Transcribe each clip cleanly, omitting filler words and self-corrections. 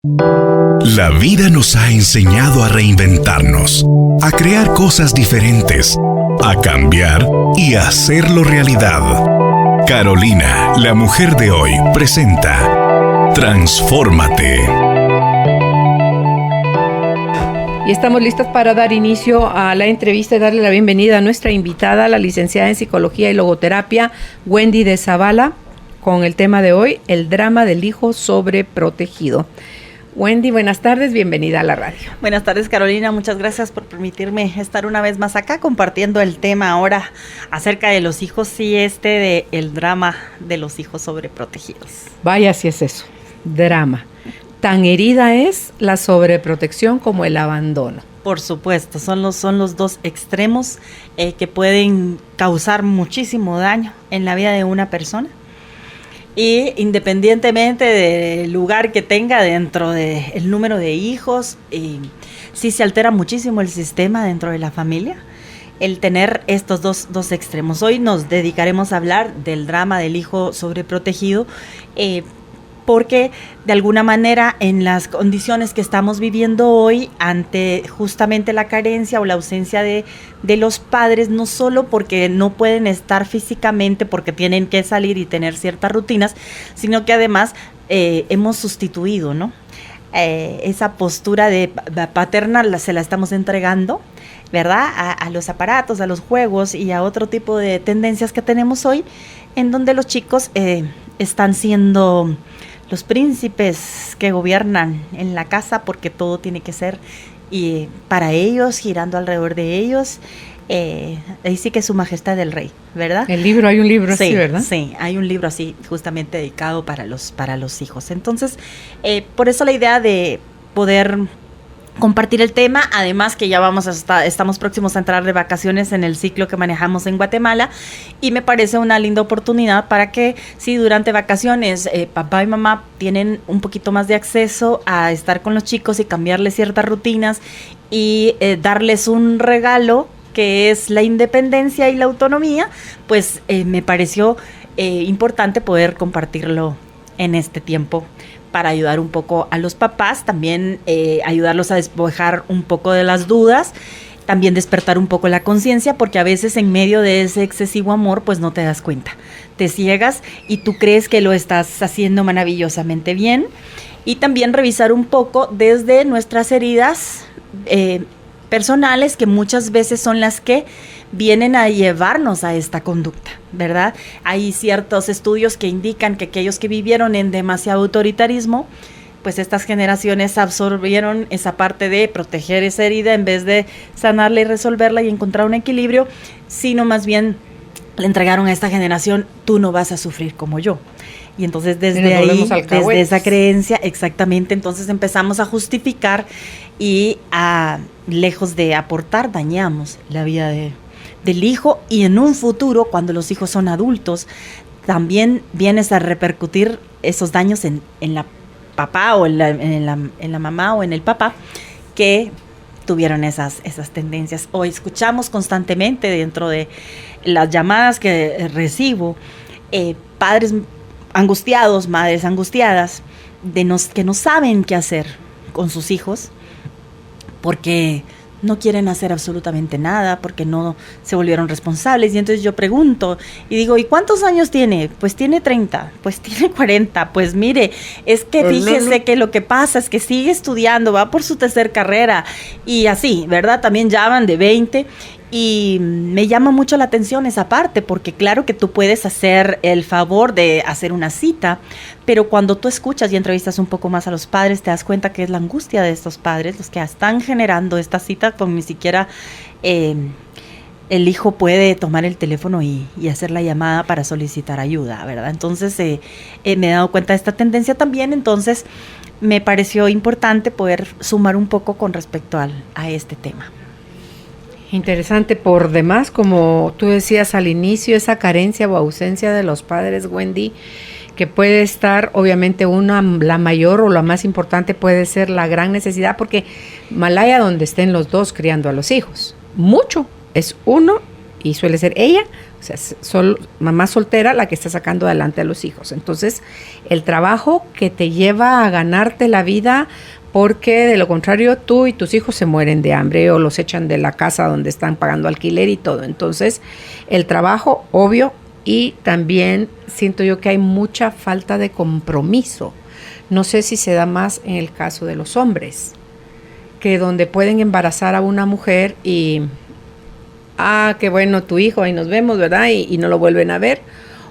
La vida nos ha enseñado a reinventarnos, a crear cosas diferentes, a cambiar y a hacerlo realidad. Carolina, la mujer de hoy, presenta Transfórmate. Y estamos listos para dar inicio a la entrevista y darle la bienvenida a nuestra invitada, la licenciada en Psicología y Logoterapia, Wendy de Zavala, con el tema de hoy, el drama del hijo sobreprotegido. Wendy, buenas tardes, bienvenida a la radio. Buenas tardes, Carolina, muchas gracias por permitirme estar una vez más acá compartiendo el tema ahora acerca de los hijos de el drama de los hijos sobreprotegidos. Vaya, si es eso, drama. Tan herida es la sobreprotección como el abandono. Por supuesto, son los dos extremos que pueden causar muchísimo daño en la vida de una persona. Y independientemente del lugar que tenga dentro del número de hijos, sí se altera muchísimo el sistema dentro de la familia, el tener estos dos extremos. Hoy nos dedicaremos a hablar del drama del hijo sobreprotegido, porque de alguna manera en las condiciones que estamos viviendo hoy, ante justamente la carencia o la ausencia de los padres, no solo porque no pueden estar físicamente, porque tienen que salir y tener ciertas rutinas, sino que además hemos sustituido, ¿no? Esa postura de paterna se la estamos entregando, ¿verdad? A los aparatos, a los juegos y a otro tipo de tendencias que tenemos hoy, en donde los chicos están siendo los príncipes que gobiernan en la casa, porque todo tiene que ser para ellos, girando alrededor de ellos. Ahí sí que es su majestad el rey, ¿verdad? Hay un libro así, ¿verdad? Sí, hay un libro así justamente dedicado para los hijos. Entonces, por eso la idea de poder compartir el tema, además que ya estamos próximos a entrar de vacaciones en el ciclo que manejamos en Guatemala, y me parece una linda oportunidad para que si durante vacaciones papá y mamá tienen un poquito más de acceso a estar con los chicos y cambiarles ciertas rutinas y darles un regalo que es la independencia y la autonomía, pues me pareció importante poder compartirlo en este tiempo, para ayudar un poco a los papás, también ayudarlos a despejar un poco de las dudas, también despertar un poco la conciencia, porque a veces en medio de ese excesivo amor, pues no te das cuenta, te ciegas y tú crees que lo estás haciendo maravillosamente bien, y también revisar un poco desde nuestras heridas personales, que muchas veces son las que vienen a llevarnos a esta conducta, ¿verdad? Hay ciertos estudios que indican que aquellos que vivieron en demasiado autoritarismo, pues estas generaciones absorbieron esa parte de proteger esa herida en vez de sanarla y resolverla y encontrar un equilibrio, sino más bien le entregaron a esta generación: tú no vas a sufrir como yo. Y entonces desde ahí, desde esa creencia, exactamente, entonces empezamos a justificar y lejos de aportar, dañamos la vida del hijo, y en un futuro, cuando los hijos son adultos, también vienes a repercutir esos daños en la papá o en la mamá o en el papá que tuvieron esas tendencias. Hoy escuchamos constantemente dentro de las llamadas que recibo, padres angustiados, madres angustiadas, que no saben qué hacer con sus hijos, porque no quieren hacer absolutamente nada, porque no se volvieron responsables. Y entonces yo pregunto y digo: ¿y cuántos años tiene? Pues tiene 30, pues tiene 40, pues mire, es que fíjese que lo que pasa es que sigue estudiando, va por su tercer carrera, y así, ¿verdad? También ya van de 20, y me llama mucho la atención esa parte, porque claro que tú puedes hacer el favor de hacer una cita, pero cuando tú escuchas y entrevistas un poco más a los padres, te das cuenta que es la angustia de estos padres los que están generando esta cita, con ni siquiera el hijo puede tomar el teléfono y hacer la llamada para solicitar ayuda, ¿verdad? Entonces me he dado cuenta de esta tendencia también, entonces me pareció importante poder sumar un poco con respecto a este tema. Interesante por demás, como tú decías al inicio, esa carencia o ausencia de los padres, Wendy, que puede estar, obviamente, la mayor o la más importante puede ser la gran necesidad, porque malaya donde estén los dos criando a los hijos, mucho es uno y suele ser ella O sea, mamá soltera la que está sacando adelante a los hijos. Entonces, el trabajo que te lleva a ganarte la vida, porque de lo contrario tú y tus hijos se mueren de hambre o los echan de la casa donde están pagando alquiler y todo. Entonces, el trabajo, obvio, y también siento yo que hay mucha falta de compromiso. No sé si se da más en el caso de los hombres, que donde pueden embarazar a una mujer y, qué bueno, tu hijo, ahí nos vemos, ¿verdad? Y no lo vuelven a ver.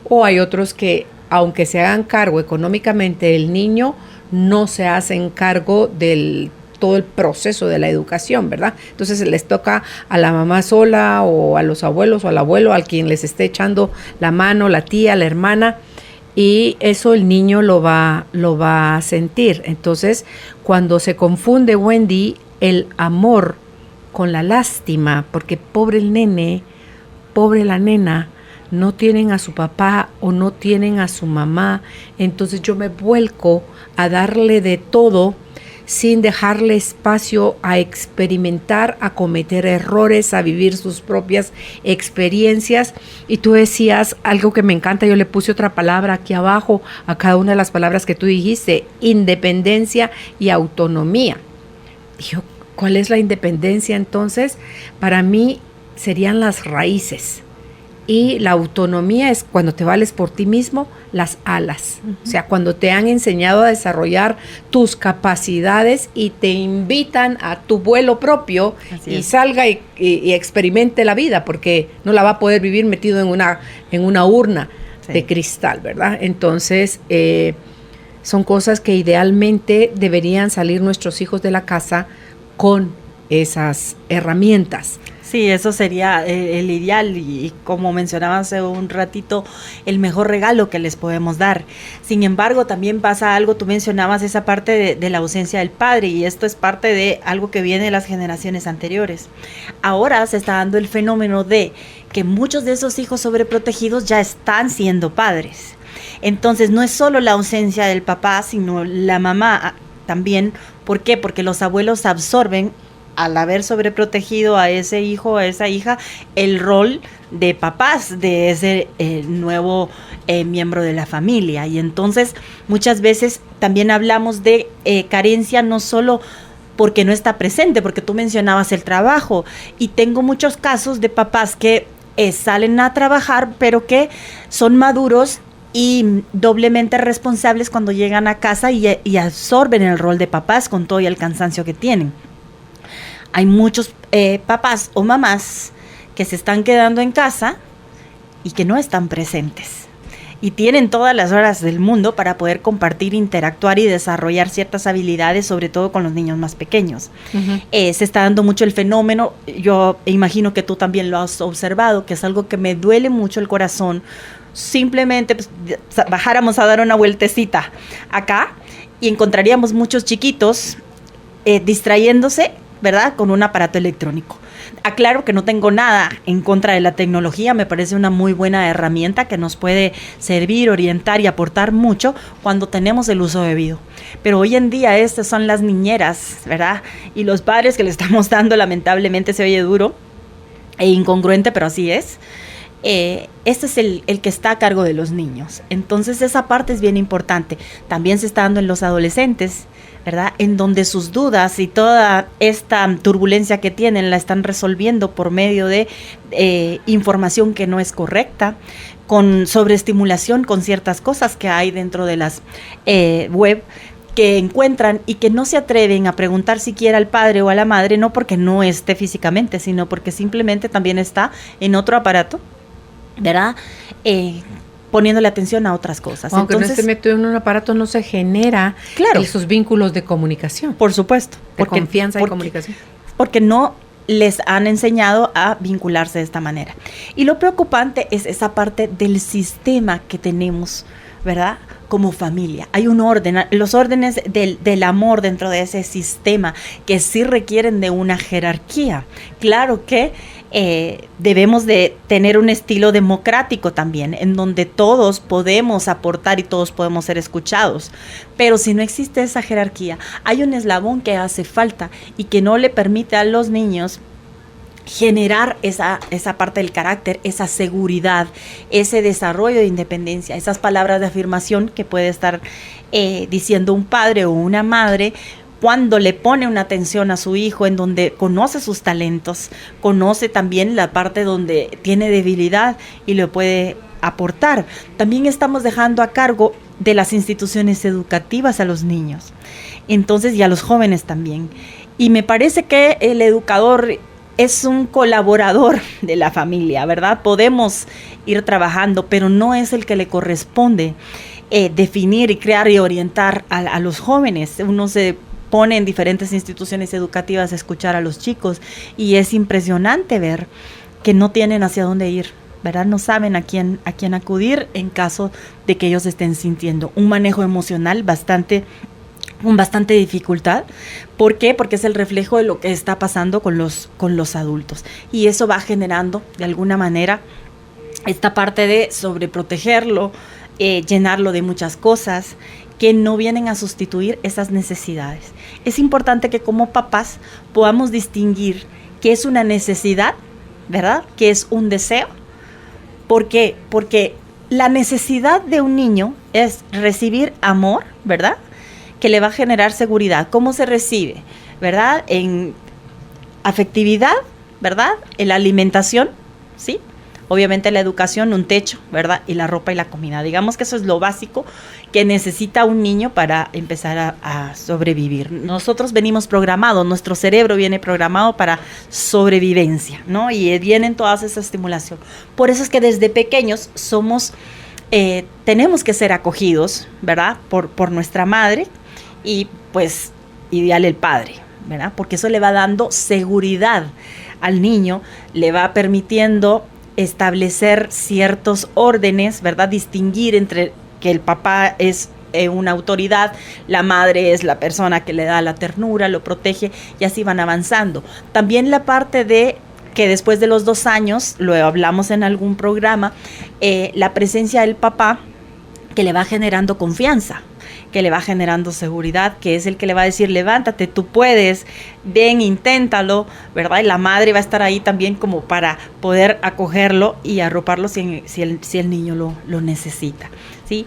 O hay otros que, aunque se hagan cargo económicamente del niño, no se hacen cargo del todo el proceso de la educación, ¿verdad? Entonces les toca a la mamá sola o a los abuelos o al abuelo, al quien les esté echando la mano, la tía, la hermana, y eso el niño lo va a sentir. Entonces, cuando se confunde, Wendy, el amor con la lástima, porque pobre el nene, pobre la nena, no tienen a su papá o no tienen a su mamá, entonces yo me vuelco a darle de todo sin dejarle espacio a experimentar, a cometer errores, a vivir sus propias experiencias. Y tú decías algo que me encanta, yo le puse otra palabra aquí abajo a cada una de las palabras que tú dijiste: independencia y autonomía. Dijo, ¿cuál es la independencia entonces? Para mí serían las raíces. Y la autonomía es cuando te vales por ti mismo, las alas. Uh-huh. O sea, cuando te han enseñado a desarrollar tus capacidades y te invitan a tu vuelo propio. Así y es. Salga y experimente la vida, porque no la va a poder vivir metido en una urna de cristal, ¿verdad? Entonces, son cosas que idealmente deberían salir nuestros hijos de la casa con esas herramientas. Sí, eso sería el ideal y como mencionaba hace un ratito, el mejor regalo que les podemos dar. Sin embargo, también pasa algo, tú mencionabas esa parte de la ausencia del padre, y esto es parte de algo que viene de las generaciones anteriores. Ahora se está dando el fenómeno de que muchos de esos hijos sobreprotegidos ya están siendo padres. Entonces, no es solo la ausencia del papá, sino la mamá también. ¿Por qué? Porque los abuelos absorben, al haber sobreprotegido a ese hijo, a esa hija, el rol de papás de ese nuevo miembro de la familia. Y entonces muchas veces también hablamos de carencia, no solo porque no está presente, porque tú mencionabas el trabajo, y tengo muchos casos de papás que salen a trabajar, pero que son maduros y doblemente responsables cuando llegan a casa y absorben el rol de papás con todo y el cansancio que tienen. Hay muchos papás o mamás que se están quedando en casa y que no están presentes. Y tienen todas las horas del mundo para poder compartir, interactuar y desarrollar ciertas habilidades, sobre todo con los niños más pequeños. Uh-huh. Se está dando mucho el fenómeno, yo imagino que tú también lo has observado, que es algo que me duele mucho el corazón. Simplemente pues, bajáramos a dar una vueltecita acá y encontraríamos muchos chiquitos distrayéndose, ¿verdad?, con un aparato electrónico. Aclaro que no tengo nada en contra de la tecnología, me parece una muy buena herramienta que nos puede servir, orientar y aportar mucho cuando tenemos el uso debido. Pero hoy en día estas son las niñeras, ¿verdad? Y los padres que le estamos dando, lamentablemente se oye duro e incongruente, pero así es. Este es el que está a cargo de los niños. Entonces esa parte es bien importante. También se está dando en los adolescentes, ¿verdad?, en donde sus dudas y toda esta turbulencia que tienen la están resolviendo por medio de información que no es correcta, con sobreestimulación con ciertas cosas que hay dentro de las web que encuentran y que no se atreven a preguntar siquiera al padre o a la madre, no porque no esté físicamente, sino porque simplemente también está en otro aparato, ¿verdad?, poniéndole atención a otras cosas. Aunque entonces, no esté metido en un aparato, no se genera esos vínculos de comunicación. Por supuesto. De confianza y comunicación. Porque no les han enseñado a vincularse de esta manera. Y lo preocupante es esa parte del sistema que tenemos, ¿verdad?, como familia. Hay un orden, los órdenes del amor dentro de ese sistema que sí requieren de una jerarquía. Claro que debemos de tener un estilo democrático también, en donde todos podemos aportar y todos podemos ser escuchados. Pero si no existe esa jerarquía, hay un eslabón que hace falta y que no le permite a los niños generar esa parte del carácter, esa seguridad, ese desarrollo de independencia, esas palabras de afirmación que puede estar diciendo un padre o una madre cuando le pone una atención a su hijo, en donde conoce sus talentos, conoce también la parte donde tiene debilidad y lo puede aportar. También estamos dejando a cargo de las instituciones educativas a los niños, entonces, y a los jóvenes también. Y me parece que el educador es un colaborador de la familia, ¿verdad? Podemos ir trabajando, pero no es el que le corresponde definir y crear y orientar a los jóvenes. Uno se pone en diferentes instituciones educativas a escuchar a los chicos y es impresionante ver que no tienen hacia dónde ir, ¿verdad? No saben a quién acudir en caso de que ellos estén sintiendo un manejo emocional con bastante dificultad. ¿Por qué? Porque es el reflejo de lo que está pasando con los adultos. Y eso va generando, de alguna manera, esta parte de sobreprotegerlo, llenarlo de muchas cosas que no vienen a sustituir esas necesidades. Es importante que como papás podamos distinguir qué es una necesidad, ¿verdad? ¿Qué es un deseo? ¿Por qué? Porque la necesidad de un niño es recibir amor, ¿verdad?, que le va a generar seguridad. ¿Cómo se recibe? ¿Verdad? En afectividad, ¿verdad? En la alimentación, ¿sí? Obviamente la educación, un techo, ¿verdad? Y la ropa y la comida. Digamos que eso es lo básico que necesita un niño para empezar a sobrevivir. Nosotros venimos programados, nuestro cerebro viene programado para sobrevivencia, ¿no? Y vienen todas esas estimulación. Por eso es que desde pequeños tenemos que ser acogidos, ¿verdad? Por nuestra madre y pues ideal el padre, ¿verdad? Porque eso le va dando seguridad al niño, le va permitiendo establecer ciertos órdenes, ¿verdad? Distinguir entre que el papá es una autoridad, la madre es la persona que le da la ternura, lo protege y así van avanzando. También la parte de que después de los 2 años, lo hablamos en algún programa, la presencia del papá que le va generando confianza, que le va generando seguridad, que es el que le va a decir, levántate, tú puedes, ven, inténtalo, ¿verdad? Y la madre va a estar ahí también como para poder acogerlo y arroparlo si el niño lo necesita, ¿sí?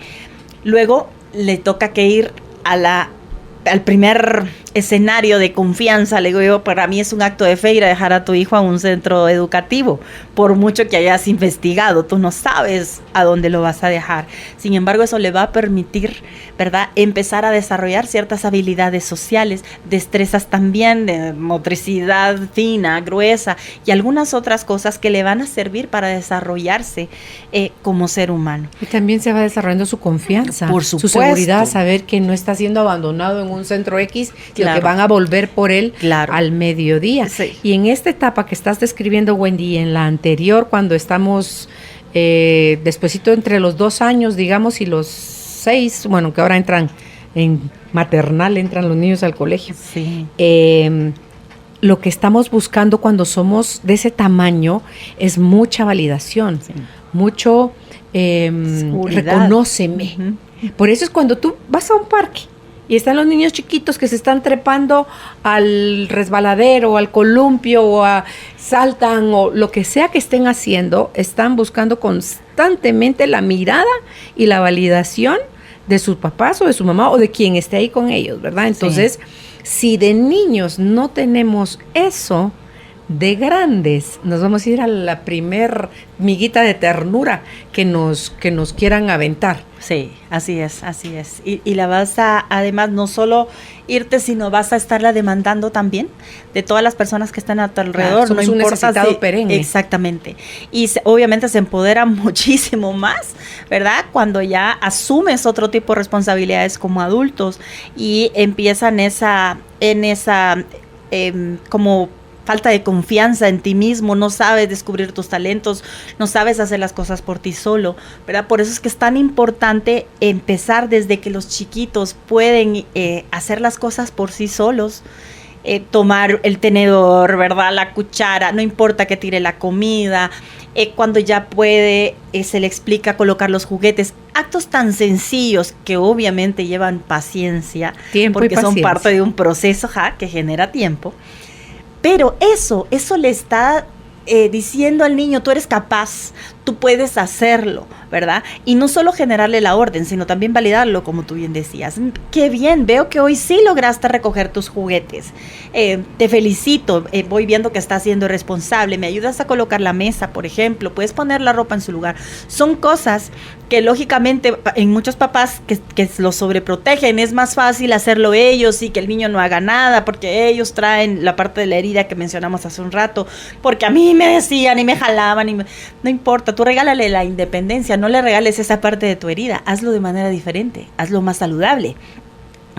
Luego le toca que ir al primer escenario de confianza. Le digo yo, para mí es un acto de fe ir a dejar a tu hijo a un centro educativo, por mucho que hayas investigado, tú no sabes a dónde lo vas a dejar. Sin embargo, eso le va a permitir, ¿verdad?, empezar a desarrollar ciertas habilidades sociales, destrezas también de motricidad fina, gruesa y algunas otras cosas que le van a servir para desarrollarse como ser humano. Y también se va desarrollando su confianza, por supuesto, su seguridad, saber que no está siendo abandonado en un centro X, claro, que van a volver por él, claro, al mediodía. Sí. Y en esta etapa que estás describiendo, Wendy, en la anterior, cuando estamos despuesito entre los 2 años, digamos, y los 6, bueno, que ahora entran en maternal, entran los niños al colegio. Sí. Lo que estamos buscando cuando somos de ese tamaño es mucha validación, sí, mucho reconóceme. Uh-huh. Por eso es cuando tú vas a un parque y están los niños chiquitos que se están trepando al resbaladero, al columpio, o saltan, o lo que sea que estén haciendo, están buscando constantemente la mirada y la validación de sus papás o de su mamá o de quien esté ahí con ellos, ¿verdad? Entonces, si de niños no tenemos eso, de grandes nos vamos a ir a la primer miguita de ternura que nos quieran aventar. Sí, así es, así es. Y la vas a, además, no solo irte, sino vas a estarla demandando también de todas las personas que están a tu alrededor. Claro, somos un necesitado perenne. Exactamente. Y obviamente se empodera muchísimo más, ¿verdad? Cuando ya asumes otro tipo de responsabilidades como adultos y empiezan como falta de confianza en ti mismo, no sabes descubrir tus talentos, no sabes hacer las cosas por ti solo, ¿verdad? Por eso es que es tan importante empezar desde que los chiquitos pueden hacer las cosas por sí solos, tomar el tenedor, ¿verdad? La cuchara, no importa que tire la comida, cuando ya puede, se le explica colocar los juguetes, actos tan sencillos que obviamente llevan paciencia, tiempo porque y paciencia, son parte de un proceso que genera tiempo. Pero eso le está diciendo al niño, tú eres capaz, tú puedes hacerlo, ¿verdad? Y no solo generarle la orden, sino también validarlo, como tú bien decías. Qué bien, veo que hoy sí lograste recoger tus juguetes. Te felicito, voy viendo que estás siendo responsable, me ayudas a colocar la mesa, por ejemplo, puedes poner la ropa en su lugar. Son cosas que lógicamente en muchos papás que los sobreprotegen, es más fácil hacerlo ellos y que el niño no haga nada, porque ellos traen la parte de la herida que mencionamos hace un rato, porque a mí me decían y me jalaban, no importa, tú regálale la independencia, no le regales esa parte de tu herida, hazlo de manera diferente, hazlo más saludable,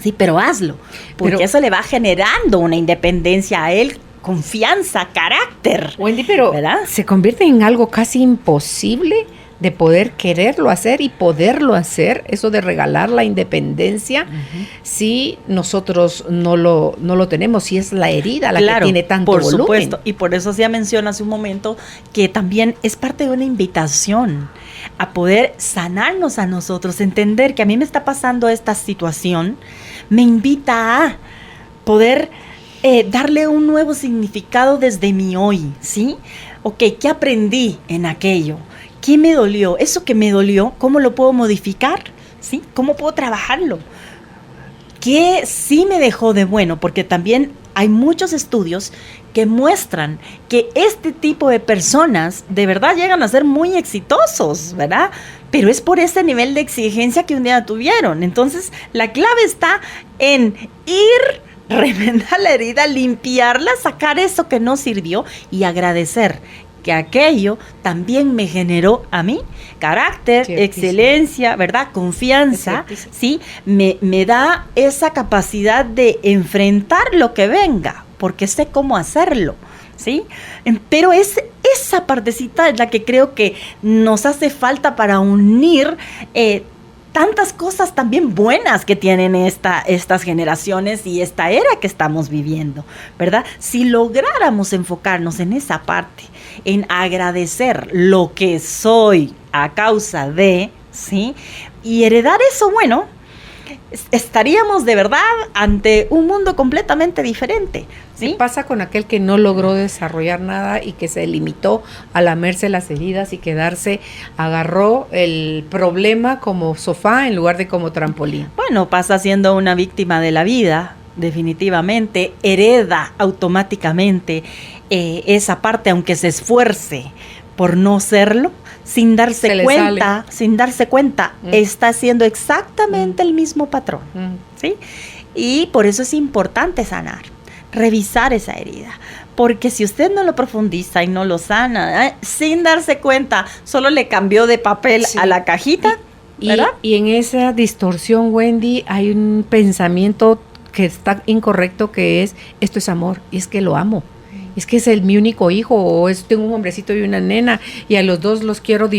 sí, pero hazlo, porque eso le va generando una independencia a él, confianza, carácter. Wendy, pero ¿verdad? Se convierte en algo casi imposible de poder quererlo hacer y poderlo hacer, eso de regalar la independencia, si nosotros no lo tenemos, si es la herida la que tiene tanto volumen. Por supuesto, y por eso ya menciona hace un momento que también es parte de una invitación a poder sanarnos a nosotros, entender que a mí me está pasando esta situación, me invita a poder darle un nuevo significado desde mi hoy, ¿sí? Ok, ¿qué aprendí en aquello? ¿Qué me dolió? Eso que me dolió, ¿cómo lo puedo modificar? ¿Sí? ¿Cómo puedo trabajarlo? ¿Qué sí me dejó de bueno? Porque también hay muchos estudios que muestran que este tipo de personas de verdad llegan a ser muy exitosos, ¿verdad? Pero es por ese nivel de exigencia que un día tuvieron. Entonces, la clave está en ir, remendar la herida, limpiarla, sacar eso que no sirvió y agradecer que aquello también me generó a mí carácter, excelencia, ¿verdad? Confianza, ¿sí? Me da esa capacidad de enfrentar lo que venga, porque sé cómo hacerlo, ¿sí? Pero esa partecita es la que creo que nos hace falta para unir tantas cosas también buenas que tienen estas generaciones y esta era que estamos viviendo, ¿verdad? Si lográramos enfocarnos en esa parte, en agradecer lo que soy a causa de, ¿sí? Y heredar eso bueno, estaríamos de verdad ante un mundo completamente diferente, ¿sí? ¿Qué pasa con aquel que no logró desarrollar nada y que se limitó a lamerse las heridas y agarró el problema como sofá en lugar de como trampolín? Bueno, pasa siendo una víctima de la vida, definitivamente, hereda automáticamente esa parte, aunque se esfuerce por no serlo, sin darse cuenta, está haciendo exactamente el mismo patrón, ¿sí? Y por eso es importante sanar, revisar esa herida, porque si usted no lo profundiza y no lo sana, sin darse cuenta, solo le cambió de papel a la cajita, ¿verdad? Y en esa distorsión, Wendy, hay un pensamiento que está incorrecto, que es, esto es amor, y es que lo amo. Es que es mi único hijo, o tengo un hombrecito y una nena, y a los dos los quiero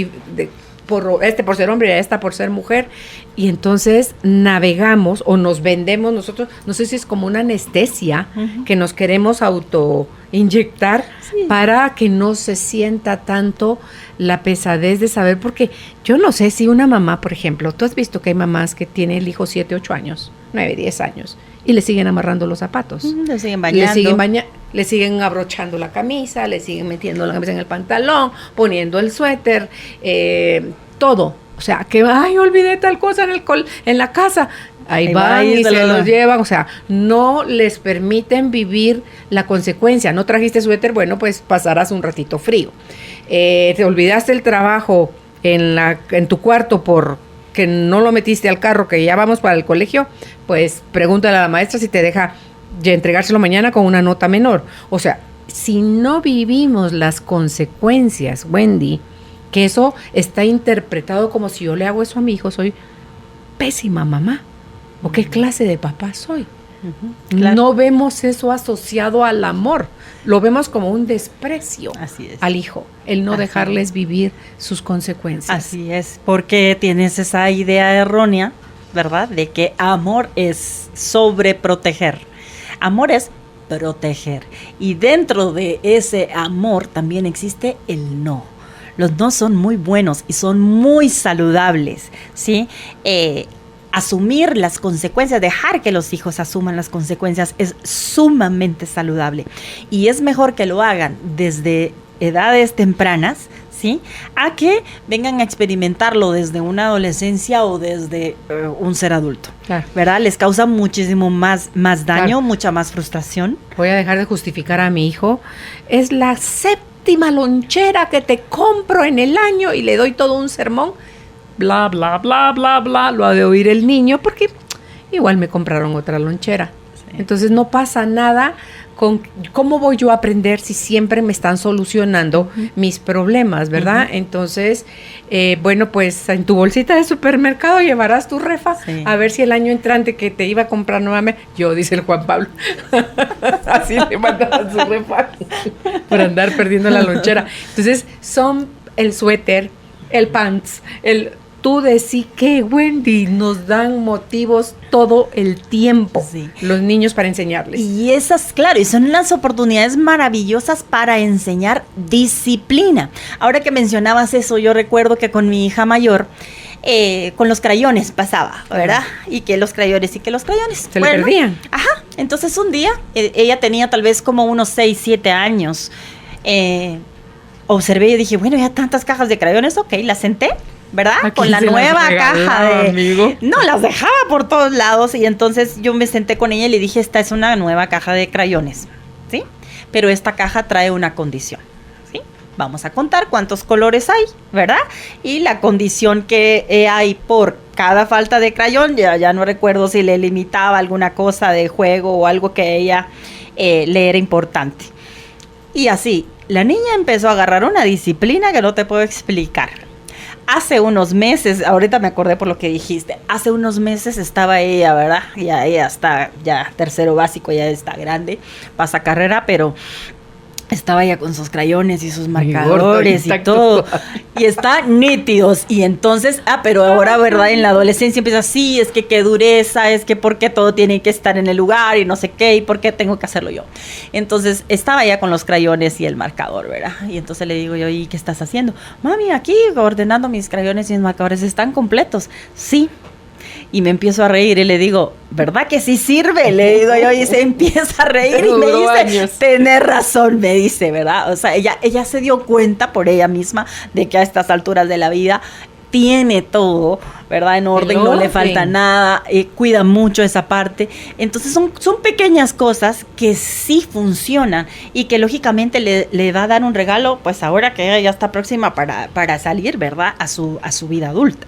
por ser hombre y a esta por ser mujer, y entonces navegamos o nos vendemos nosotros, no sé si es como una anestesia que nos queremos autoinyectar para que no se sienta tanto la pesadez de saber, porque yo no sé si una mamá, por ejemplo, tú has visto que hay mamás que tienen el hijo 7, 8 años, 9, 10 años, y le siguen amarrando los zapatos. Le siguen bañando. Le siguen abrochando la camisa, le siguen metiendo la camisa en el pantalón, poniendo el suéter, todo. O sea, que, olvidé tal cosa en la casa. Ahí van y se los llevan. O sea, no les permiten vivir la consecuencia. No trajiste suéter, bueno, pues pasarás un ratito frío. Te olvidaste el trabajo en tu cuarto porque no lo metiste al carro, que ya vamos para el colegio, pues pregúntale a la maestra si te deja entregárselo mañana con una nota menor. O sea, si no vivimos las consecuencias, Wendy, que eso está interpretado como si yo le hago eso a mi hijo, soy pésima mamá. ¿O qué clase de papá soy? Claro. No vemos eso asociado al amor, lo vemos como un desprecio al hijo, el no dejarles vivir sus consecuencias. Así es, porque tienes esa idea errónea, ¿verdad? De que amor es sobreproteger. Amor es proteger. Y dentro de ese amor también existe el no. Los no son muy buenos y son muy saludables, ¿sí? asumir las consecuencias, dejar que los hijos asuman las consecuencias es sumamente saludable. Y es mejor que lo hagan desde edades tempranas, ¿sí? A que vengan a experimentarlo desde una adolescencia o desde un ser adulto, claro, ¿verdad? Les causa muchísimo más daño, claro, mucha más frustración. Voy a dejar de justificar a mi hijo. Es la séptima lonchera que te compro en el año y le doy todo un sermón. Bla, bla, bla, bla, bla. Lo ha de oír el niño porque igual me compraron otra lonchera. Sí. Entonces no pasa nada. ¿Cómo voy yo a aprender si siempre me están solucionando mis problemas, verdad? Entonces, bueno, pues en tu bolsita de supermercado llevarás tu refa, sí, a ver si el año entrante que te iba a comprar nuevamente, yo, dice el Juan Pablo, así le mandaban su refa por andar perdiendo la lonchera. Entonces, son el suéter, el pants, tú decís que, Wendy, nos dan motivos todo el tiempo, sí, los niños para enseñarles. Y esas, claro, y son unas oportunidades maravillosas para enseñar disciplina. Ahora que mencionabas eso, yo recuerdo que con mi hija mayor, con los crayones pasaba, ¿verdad? Y que los crayones. Se le perdían. Ajá, entonces un día, ella tenía tal vez como unos 6, 7 años, observé y dije, bueno, ya tantas cajas de crayones, ok, las senté, ¿verdad? Con la nueva caja de... Amigo. No, las dejaba por todos lados y entonces yo me senté con ella y le dije, esta es una nueva caja de crayones, ¿sí? Pero esta caja trae una condición, ¿sí? Vamos a contar cuántos colores hay, ¿verdad? Y la condición que hay por cada falta de crayón, ya no recuerdo si le limitaba alguna cosa de juego o algo que a ella le era importante. Y así, la niña empezó a agarrar una disciplina que no te puedo explicar. Hace unos meses, ahorita me acordé por lo que dijiste, hace unos meses estaba ella, ¿verdad? Ya ella está ya tercero básico, ya está grande, pasa carrera, pero estaba ya con sus crayones y sus marcadores y todo, y está nítidos, y entonces, pero ahora, ¿verdad? En la adolescencia empieza, sí, es que qué dureza, es que por qué todo tiene que estar en el lugar y no sé qué, y por qué tengo que hacerlo yo. Entonces, estaba ya con los crayones y el marcador, ¿verdad? Y entonces le digo yo, ¿y qué estás haciendo? Mami, aquí ordenando mis crayones y mis marcadores, ¿están completos? Sí. Y me empiezo a reír y le digo, ¿verdad que sí sirve? Le digo yo, y se empieza a reír y me dice, tenés razón, me dice, ¿verdad? O sea, ella se dio cuenta por ella misma de que a estas alturas de la vida tiene todo, ¿verdad? En orden, no le falta nada, cuida mucho esa parte. Entonces son pequeñas cosas que sí funcionan y que lógicamente le va a dar un regalo, pues ahora que ella ya está próxima para salir, ¿verdad? A su vida adulta.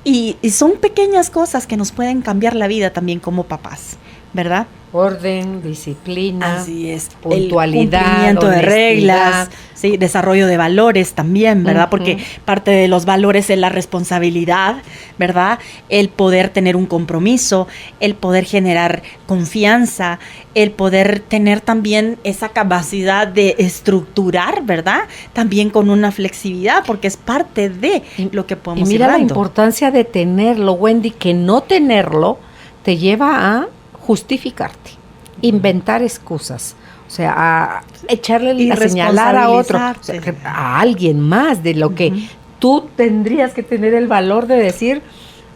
Y son pequeñas cosas que nos pueden cambiar la vida también como papás, ¿verdad? Orden, disciplina, así es, puntualidad, el cumplimiento de reglas, sí, desarrollo de valores también, ¿verdad? Porque parte de los valores es la responsabilidad, ¿verdad? El poder tener un compromiso, el poder generar confianza, el poder tener también esa capacidad de estructurar, ¿verdad? También con una flexibilidad, porque es parte de lo que podemos ir dando. Y mira la importancia de tenerlo, Wendy, que no tenerlo te lleva a justificarte, inventar excusas, o sea, a echarle, a señalar a otro, o sea, a alguien más de lo que tú tendrías que tener el valor de decir,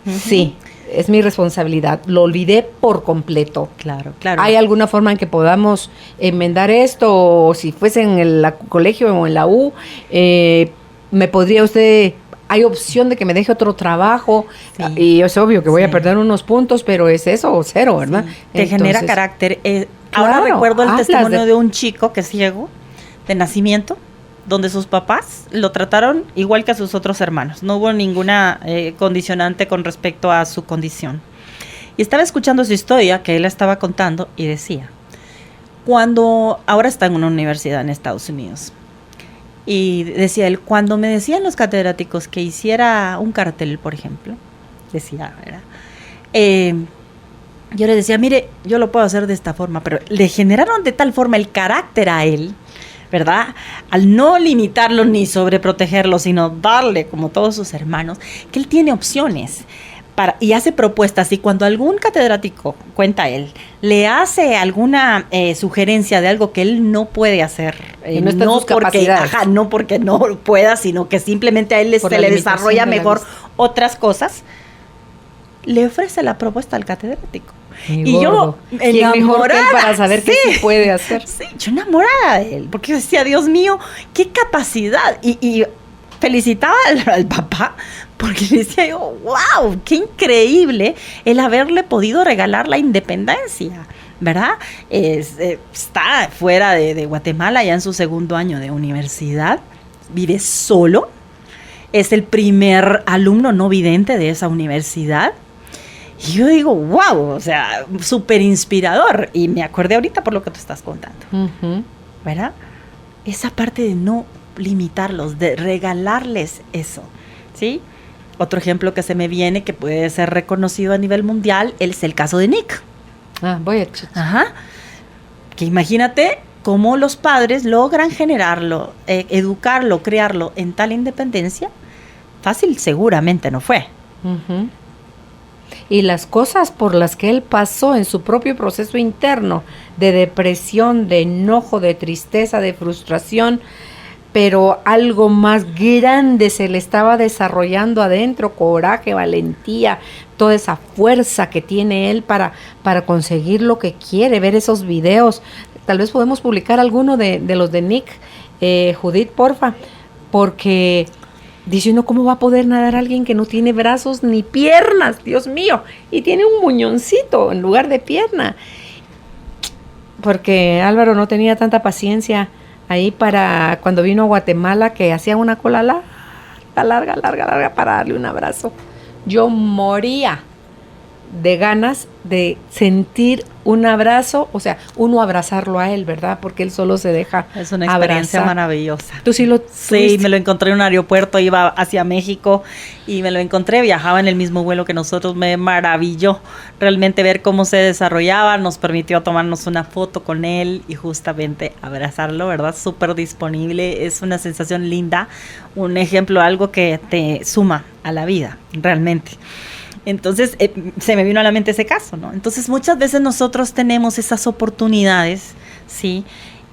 sí, es mi responsabilidad, lo olvidé por completo. Claro. ¿Hay alguna forma en que podamos enmendar esto? O si fuese en el colegio o en la U, ¿me podría usted... ¿Hay opción de que me deje otro trabajo? Sí. Y es obvio que voy a perder unos puntos, pero es eso o cero, ¿verdad? Sí. Te genera carácter. Ahora recuerdo el testimonio de un chico que es ciego de nacimiento, donde sus papás lo trataron igual que a sus otros hermanos. No hubo ninguna condicionante con respecto a su condición. Y estaba escuchando su historia que él estaba contando y decía, ahora está en una universidad en Estados Unidos. Y decía él, cuando me decían los catedráticos que hiciera un cartel, por ejemplo, decía, ¿verdad? Yo le decía, mire, yo lo puedo hacer de esta forma, pero le generaron de tal forma el carácter a él, ¿verdad? Al no limitarlo ni sobreprotegerlo, sino darle, como todos sus hermanos, que él tiene opciones. Y hace propuestas, y cuando algún catedrático, cuenta él, le hace alguna sugerencia de algo que él no puede hacer, no porque no pueda, sino que simplemente a él se le desarrolla mejor otras cosas, le ofrece la propuesta al catedrático. Y yo ¿quién mejor que él para saber qué se puede hacer? Sí, yo enamorada de él, porque yo decía, Dios mío, qué capacidad. Y felicitaba al papá, porque le decía yo, wow, qué increíble el haberle podido regalar la independencia, ¿verdad? Está fuera de Guatemala, ya en su 2º año de universidad, vive solo, es el primer alumno no vidente de esa universidad. Y yo digo, wow, o sea, súper inspirador. Y me acordé ahorita por lo que tú estás contando, ¿verdad? Esa parte de no limitarlos, de regalarles eso, ¿sí? Otro ejemplo que se me viene, que puede ser reconocido a nivel mundial, es el caso de Nick. Ajá. Que imagínate cómo los padres logran generarlo, educarlo, crearlo en tal independencia. Fácil seguramente no fue. Y las cosas por las que él pasó en su propio proceso interno, de depresión, de enojo, de tristeza, de frustración, pero algo más grande se le estaba desarrollando adentro, coraje, valentía, toda esa fuerza que tiene él para conseguir lo que quiere, ver esos videos. Tal vez podemos publicar alguno de los de Nick, Judith, porfa, porque dice uno, ¿cómo va a poder nadar alguien que no tiene brazos ni piernas? Dios mío, y tiene un muñoncito en lugar de pierna. Porque Álvaro no tenía tanta paciencia ahí para cuando vino a Guatemala, que hacía una cola larga para darle un abrazo. Yo moría de ganas de sentir un abrazo, o sea, uno abrazarlo a él, ¿verdad? Porque él solo se deja Es una experiencia abrazar. maravillosa. ¿Tú sí lo tuviste? Sí, me lo encontré en un aeropuerto, iba hacia México y me lo encontré, viajaba en el mismo vuelo que nosotros, me maravilló realmente ver cómo se desarrollaba, nos permitió tomarnos una foto con él y justamente abrazarlo, ¿verdad? Súper disponible, es una sensación linda, un ejemplo, algo que te suma a la vida, realmente. Entonces, se me vino a la mente ese caso, ¿no? Entonces, muchas veces nosotros tenemos esas oportunidades, ¿sí?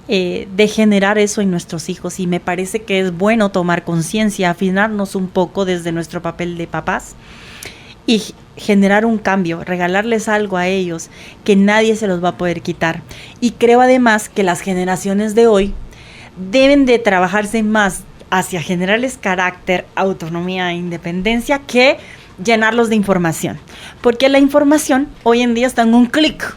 De generar eso en nuestros hijos, y me parece que es bueno tomar conciencia, afinarnos un poco desde nuestro papel de papás y generar un cambio, regalarles algo a ellos que nadie se los va a poder quitar. Y creo además que las generaciones de hoy deben de trabajarse más hacia generarles carácter, autonomía e independencia que llenarlos de información, porque la información hoy en día está en un clic,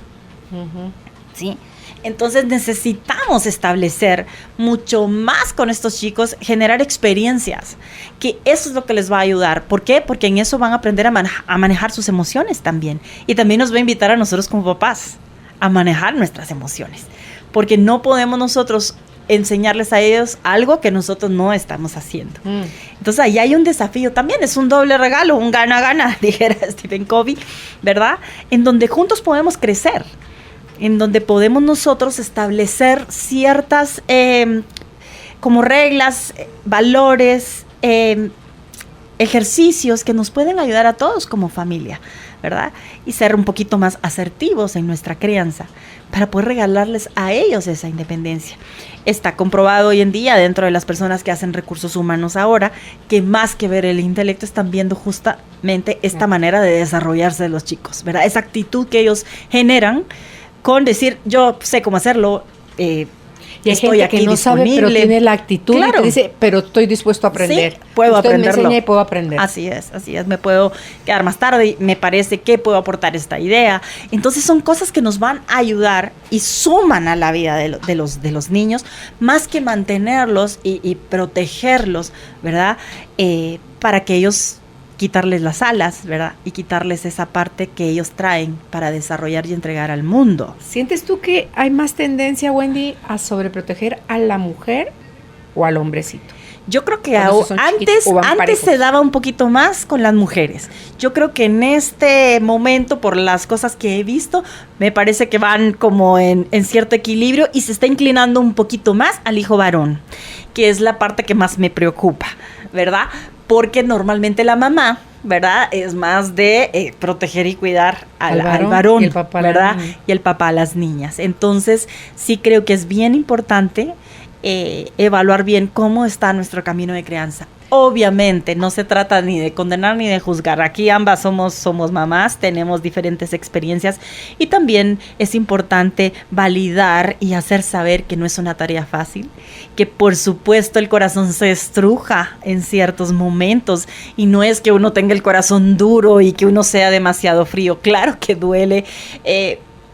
¿sí? Entonces necesitamos establecer mucho más con estos chicos, generar experiencias, que eso es lo que les va a ayudar. ¿Por qué? Porque en eso van a aprender a manejar sus emociones también, y también nos va a invitar a nosotros como papás a manejar nuestras emociones, porque no podemos nosotros enseñarles a ellos algo que nosotros no estamos haciendo. Entonces ahí hay un desafío también, es un doble regalo, un gana-gana, dijera Stephen Covey, ¿verdad? En donde juntos podemos crecer, en donde podemos nosotros establecer ciertas como reglas, valores, ejercicios que nos pueden ayudar a todos como familia, ¿verdad? Y ser un poquito más asertivos en nuestra crianza para poder regalarles a ellos esa independencia. Está comprobado hoy en día dentro de las personas que hacen recursos humanos ahora, que más que ver el intelecto están viendo justamente esta manera de desarrollarse de los chicos, ¿verdad? Esa actitud que ellos generan con decir, yo sé cómo hacerlo, y hay estoy gente aquí que no disponible. sabe, pero tiene la actitud, claro, y te dice, pero estoy dispuesto a aprender. Sí, puedo Usted aprenderlo. me enseña y puedo aprender. Así es, me puedo quedar más tarde y me parece que puedo aportar esta idea. Entonces son cosas que nos van a ayudar y suman a la vida de los niños, más que mantenerlos y protegerlos, ¿verdad? Para que ellos quitarles las alas, ¿verdad? Y quitarles esa parte que ellos traen para desarrollar y entregar al mundo. ¿Sientes tú que hay más tendencia, Wendy, a sobreproteger a la mujer o al hombrecito? Yo creo que antes se daba un poquito más con las mujeres. Yo creo que en este momento, por las cosas que he visto, me parece que van como en cierto equilibrio y se está inclinando un poquito más al hijo varón, que es la parte que más me preocupa, ¿verdad? Porque normalmente la mamá, ¿verdad?, es más de proteger y cuidar al varón, y el papá, ¿verdad? Y el papá a las niñas. Entonces, sí creo que es bien importante evaluar bien cómo está nuestro camino de crianza. Obviamente, no se trata ni de condenar ni de juzgar. Aquí ambas somos mamás, tenemos diferentes experiencias y también es importante validar y hacer saber que no es una tarea fácil, que por supuesto el corazón se estruja en ciertos momentos y no es que uno tenga el corazón duro y que uno sea demasiado frío. Claro que duele.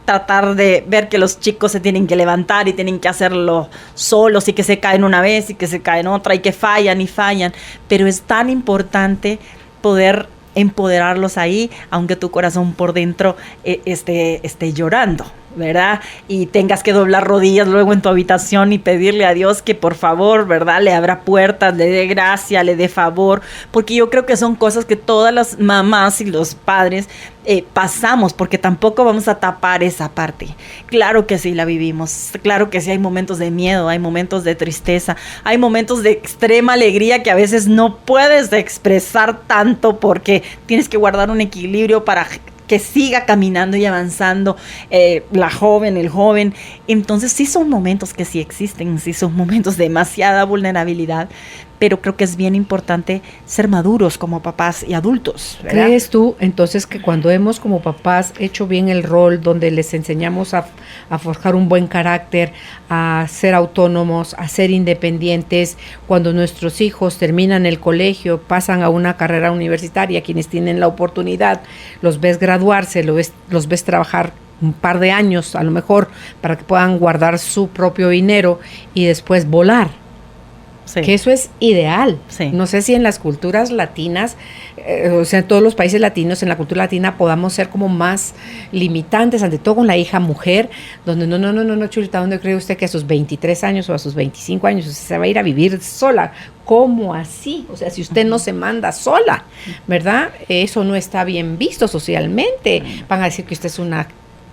Tratar de ver que los chicos se tienen que levantar y tienen que hacerlo solos y que se caen una vez y que se caen otra y que fallan y fallan, pero es tan importante poder empoderarlos ahí, aunque tu corazón por dentro esté llorando, ¿verdad? Y tengas que doblar rodillas luego en tu habitación y pedirle a Dios que por favor, ¿verdad? Le abra puertas, le dé gracia, le dé favor, porque yo creo que son cosas que todas las mamás y los padres pasamos, porque tampoco vamos a tapar esa parte. Claro que sí la vivimos, claro que sí hay momentos de miedo, hay momentos de tristeza, hay momentos de extrema alegría que a veces no puedes expresar tanto porque tienes que guardar un equilibrio para que siga caminando y avanzando la joven, el joven. Entonces sí son momentos que sí existen, sí son momentos de demasiada vulnerabilidad, pero creo que es bien importante ser maduros como papás y adultos, ¿verdad? ¿Crees tú entonces que cuando hemos como papás hecho bien el rol, donde les enseñamos a forjar un buen carácter, a ser autónomos, a ser independientes, cuando nuestros hijos terminan el colegio, pasan a una carrera universitaria, quienes tienen la oportunidad, los ves graduarse, los ves trabajar un par de años a lo mejor para que puedan guardar su propio dinero y después volar? Sí. Que eso es ideal. Sí. No sé si en las culturas latinas, o sea, en todos los países latinos, en la cultura latina podamos ser como más limitantes, ante todo con la hija mujer, donde no, Chulita, ¿dónde cree usted que a sus 23 años o a sus 25 años usted se va a ir a vivir sola? ¿Cómo así? O sea, si usted no se manda sola, ¿verdad? Eso no está bien visto socialmente. Van a decir que usted es una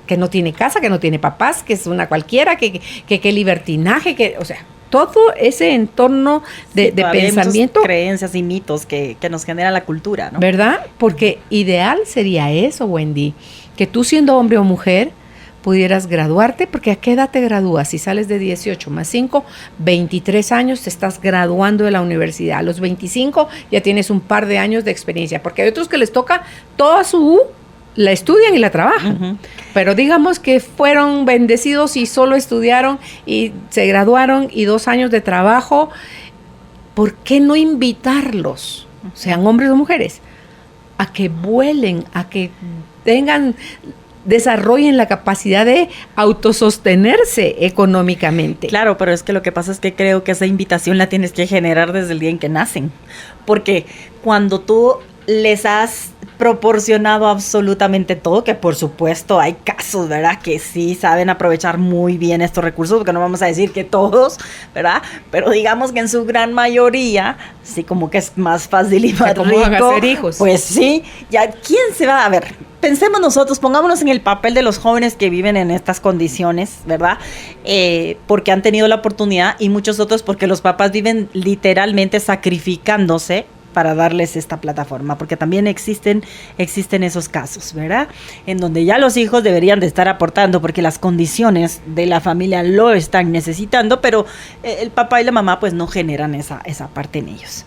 que no tiene casa, que no tiene papás, que es una cualquiera, que libertinaje, que, o sea, todo ese entorno de pensamiento, creencias y mitos que nos genera la cultura, ¿no? ¿Verdad? Porque ideal sería eso, Wendy, que tú siendo hombre o mujer pudieras graduarte, porque ¿a qué edad te gradúas? Si sales de 18 más 5, 23 años te estás graduando de la universidad. A los 25 ya tienes un par de años de experiencia, porque hay otros que les toca toda la estudian y la trabajan, uh-huh. Pero digamos que fueron bendecidos y solo estudiaron y se graduaron y 2 años de trabajo. ¿Por qué no invitarlos, sean hombres o mujeres, a que vuelen, a que desarrollen la capacidad de autosostenerse económicamente? Claro, pero es que lo que pasa es que creo que esa invitación la tienes que generar desde el día en que nacen, porque cuando tú les has proporcionado absolutamente todo, que por supuesto hay casos, ¿verdad?, que sí saben aprovechar muy bien estos recursos, porque no vamos a decir que todos, ¿verdad?, pero digamos que en su gran mayoría, sí, como que es más fácil y más rico, van a hacer hijos. Pues sí, ya, ¿quién se va a ver? Pensemos nosotros, pongámonos en el papel de los jóvenes que viven en estas condiciones, ¿verdad? Porque han tenido la oportunidad, y muchos otros porque los papás viven literalmente sacrificándose para darles esta plataforma, porque también existen esos casos, ¿verdad?, en donde ya los hijos deberían de estar aportando porque las condiciones de la familia lo están necesitando, pero el papá y la mamá pues no generan esa parte en ellos.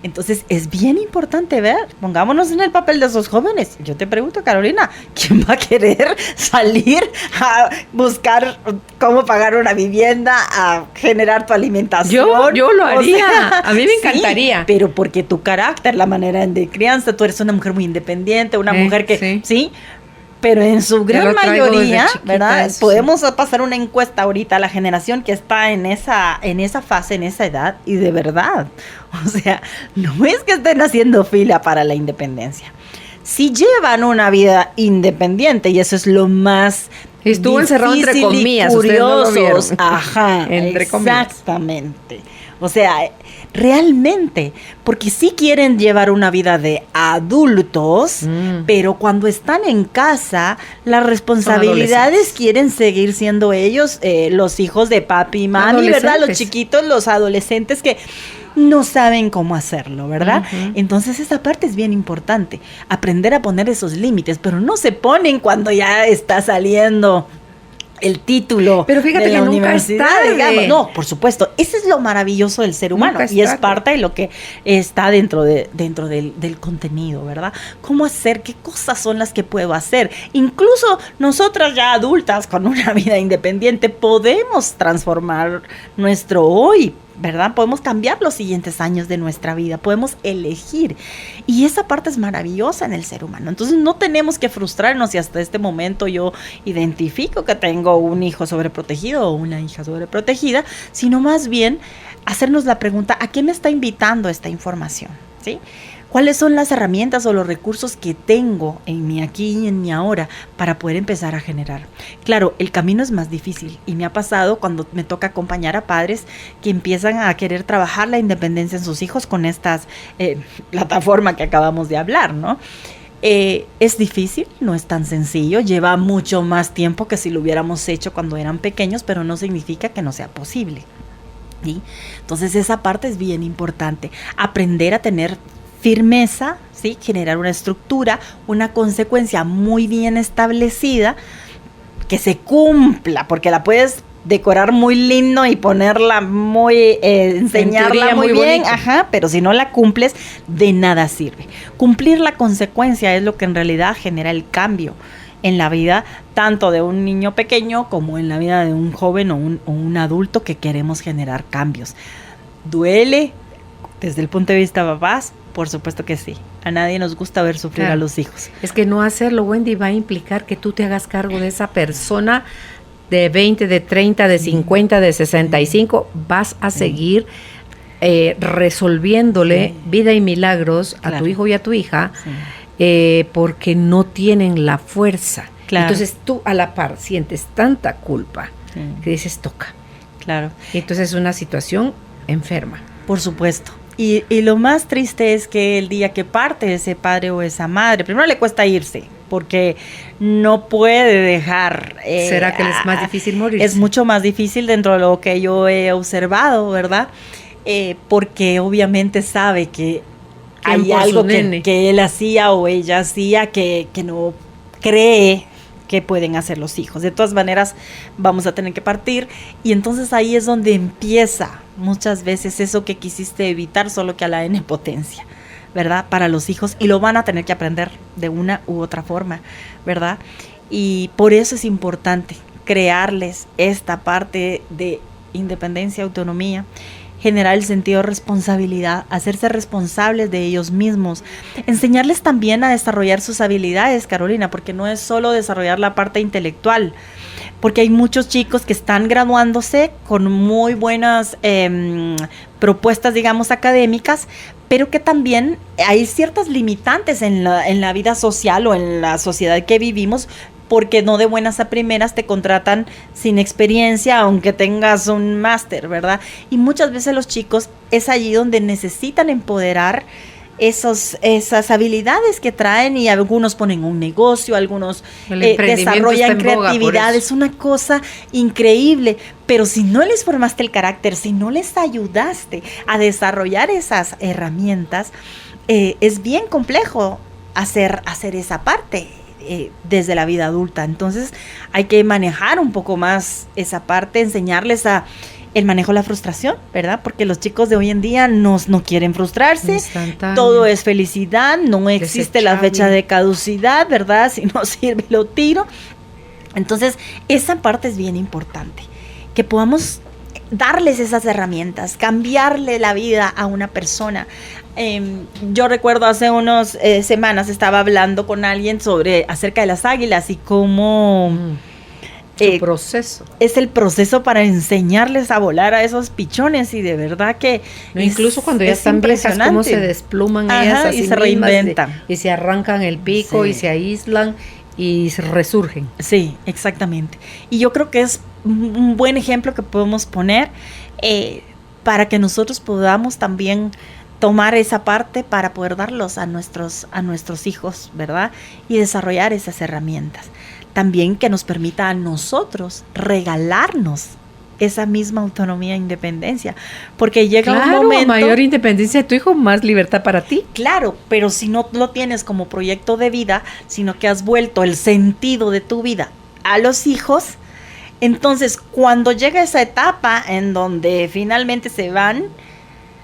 Entonces es bien importante ver, pongámonos en el papel de esos jóvenes. Yo te pregunto, Carolina, ¿quién va a querer salir a buscar cómo pagar una vivienda, a generar tu alimentación? Yo lo haría, o sea, a mí me encantaría. Sí, pero porque tu carácter, la manera de crianza, tú eres una mujer muy independiente, una mujer que, sí, pero en su gran mayoría, ¿verdad? Podemos pasar una encuesta ahorita a la generación que está en esa fase, en esa edad, y de verdad, o sea, no es que estén haciendo fila para la independencia. Si llevan una vida independiente, y eso es lo más estuvo encerrado entre comillas, curiosos, no lo vieron. Ajá, entre comillas. Exactamente. O sea, realmente, porque sí quieren llevar una vida de adultos, pero cuando están en casa, las responsabilidades quieren seguir siendo ellos, los hijos de papi y mami, ¿verdad? Los chiquitos, los adolescentes que no saben cómo hacerlo, ¿verdad? Uh-huh. Entonces esa parte es bien importante, aprender a poner esos límites, pero no se ponen cuando ya está saliendo el título. Pero fíjate de la que nunca universidad, es tarde. digamos. No, por supuesto. Eso es lo maravilloso del ser humano. Nunca es Y es tarde. parte de lo que está dentro del contenido, ¿verdad? ¿Cómo hacer? ¿Qué cosas son las que puedo hacer? Incluso nosotras ya adultas con una vida independiente podemos transformar nuestro hoy, ¿verdad? Podemos cambiar los siguientes años de nuestra vida, podemos elegir. Y esa parte es maravillosa en el ser humano. Entonces no tenemos que frustrarnos si hasta este momento yo identifico que tengo un hijo sobreprotegido o una hija sobreprotegida, sino más bien hacernos la pregunta, ¿a qué me está invitando esta información? ¿Sí? ¿Cuáles son las herramientas o los recursos que tengo en mi aquí y en mi ahora para poder empezar a generar? Claro, el camino es más difícil y me ha pasado cuando me toca acompañar a padres que empiezan a querer trabajar la independencia en sus hijos con estas plataformas que acabamos de hablar, ¿no? Es difícil, no es tan sencillo, lleva mucho más tiempo que si lo hubiéramos hecho cuando eran pequeños, pero no significa que no sea posible, ¿sí? Entonces esa parte es bien importante, aprender a tener firmeza, ¿sí? Generar una estructura, una consecuencia muy bien establecida, que se cumpla, porque la puedes decorar muy lindo y ponerla muy, enseñarla muy bien, ajá, pero si no la cumples, de nada sirve. Cumplir la consecuencia es lo que en realidad genera el cambio en la vida, tanto de un niño pequeño como en la vida de un joven o un adulto que queremos generar cambios. ¿Duele desde el punto de vista de papás? Por supuesto que sí. A nadie nos gusta ver sufrir a los hijos. Es que no hacerlo, Wendy, va a implicar que tú te hagas cargo de esa persona de 20, de 30, de 50, de 65. Vas a seguir resolviéndole vida y milagros a tu hijo y a tu hija, porque no tienen la fuerza. Claro. Entonces tú a la par sientes tanta culpa que dices toca. Claro. Y entonces es una situación enferma. Por supuesto. Y lo más triste es que el día que parte ese padre o esa madre, primero le cuesta irse, porque no puede dejar. ¿Será que es más difícil morirse? Es mucho más difícil dentro de lo que yo he observado, ¿verdad? Porque obviamente sabe que hay algo que él hacía o ella hacía que no cree que pueden hacer los hijos. De todas maneras, vamos a tener que partir, y entonces ahí es donde empieza muchas veces eso que quisiste evitar, solo que a la N potencia, ¿verdad? Para los hijos, y lo van a tener que aprender de una u otra forma, ¿verdad? Y por eso es importante crearles esta parte de independencia, autonomía, generar el sentido de responsabilidad, hacerse responsables de ellos mismos, enseñarles también a desarrollar sus habilidades, Carolina, porque no es solo desarrollar la parte intelectual, porque hay muchos chicos que están graduándose con muy buenas propuestas, digamos, académicas, pero que también hay ciertas limitantes en la vida social o en la sociedad que vivimos, porque no de buenas a primeras te contratan sin experiencia, aunque tengas un máster, ¿verdad? Y muchas veces los chicos es allí donde necesitan empoderar esas habilidades que traen, y algunos ponen un negocio, algunos desarrollan creatividad. Es una cosa increíble, pero si no les formaste el carácter, si no les ayudaste a desarrollar esas herramientas, es bien complejo hacer esa parte desde la vida adulta. Entonces hay que manejar un poco más esa parte, enseñarles el manejo de la frustración, ¿verdad? Porque los chicos de hoy en día no quieren frustrarse, todo es felicidad, no existe la fecha de caducidad, ¿verdad? Si no sirve lo tiro. Entonces esa parte es bien importante, que podamos darles esas herramientas, cambiarle la vida a una persona. Yo recuerdo hace unas semanas estaba hablando con alguien acerca de las águilas y cómo su proceso. Es el proceso para enseñarles a volar a esos pichones, y de verdad que incluso cuando ya están viejas, cómo se despluman ellas así y se reinventan y se arrancan el pico y se aíslan y se resurgen. Sí, exactamente. Y yo creo que es un buen ejemplo que podemos poner para que nosotros podamos también tomar esa parte para poder darlos a nuestros hijos, ¿verdad? Y desarrollar esas herramientas. También que nos permita a nosotros regalarnos esa misma autonomía e independencia, porque llega un momento... mayor independencia de tu hijo, más libertad para ti. Claro, pero si no lo tienes como proyecto de vida, sino que has vuelto el sentido de tu vida a los hijos, Entonces, cuando llega esa etapa en donde finalmente se van,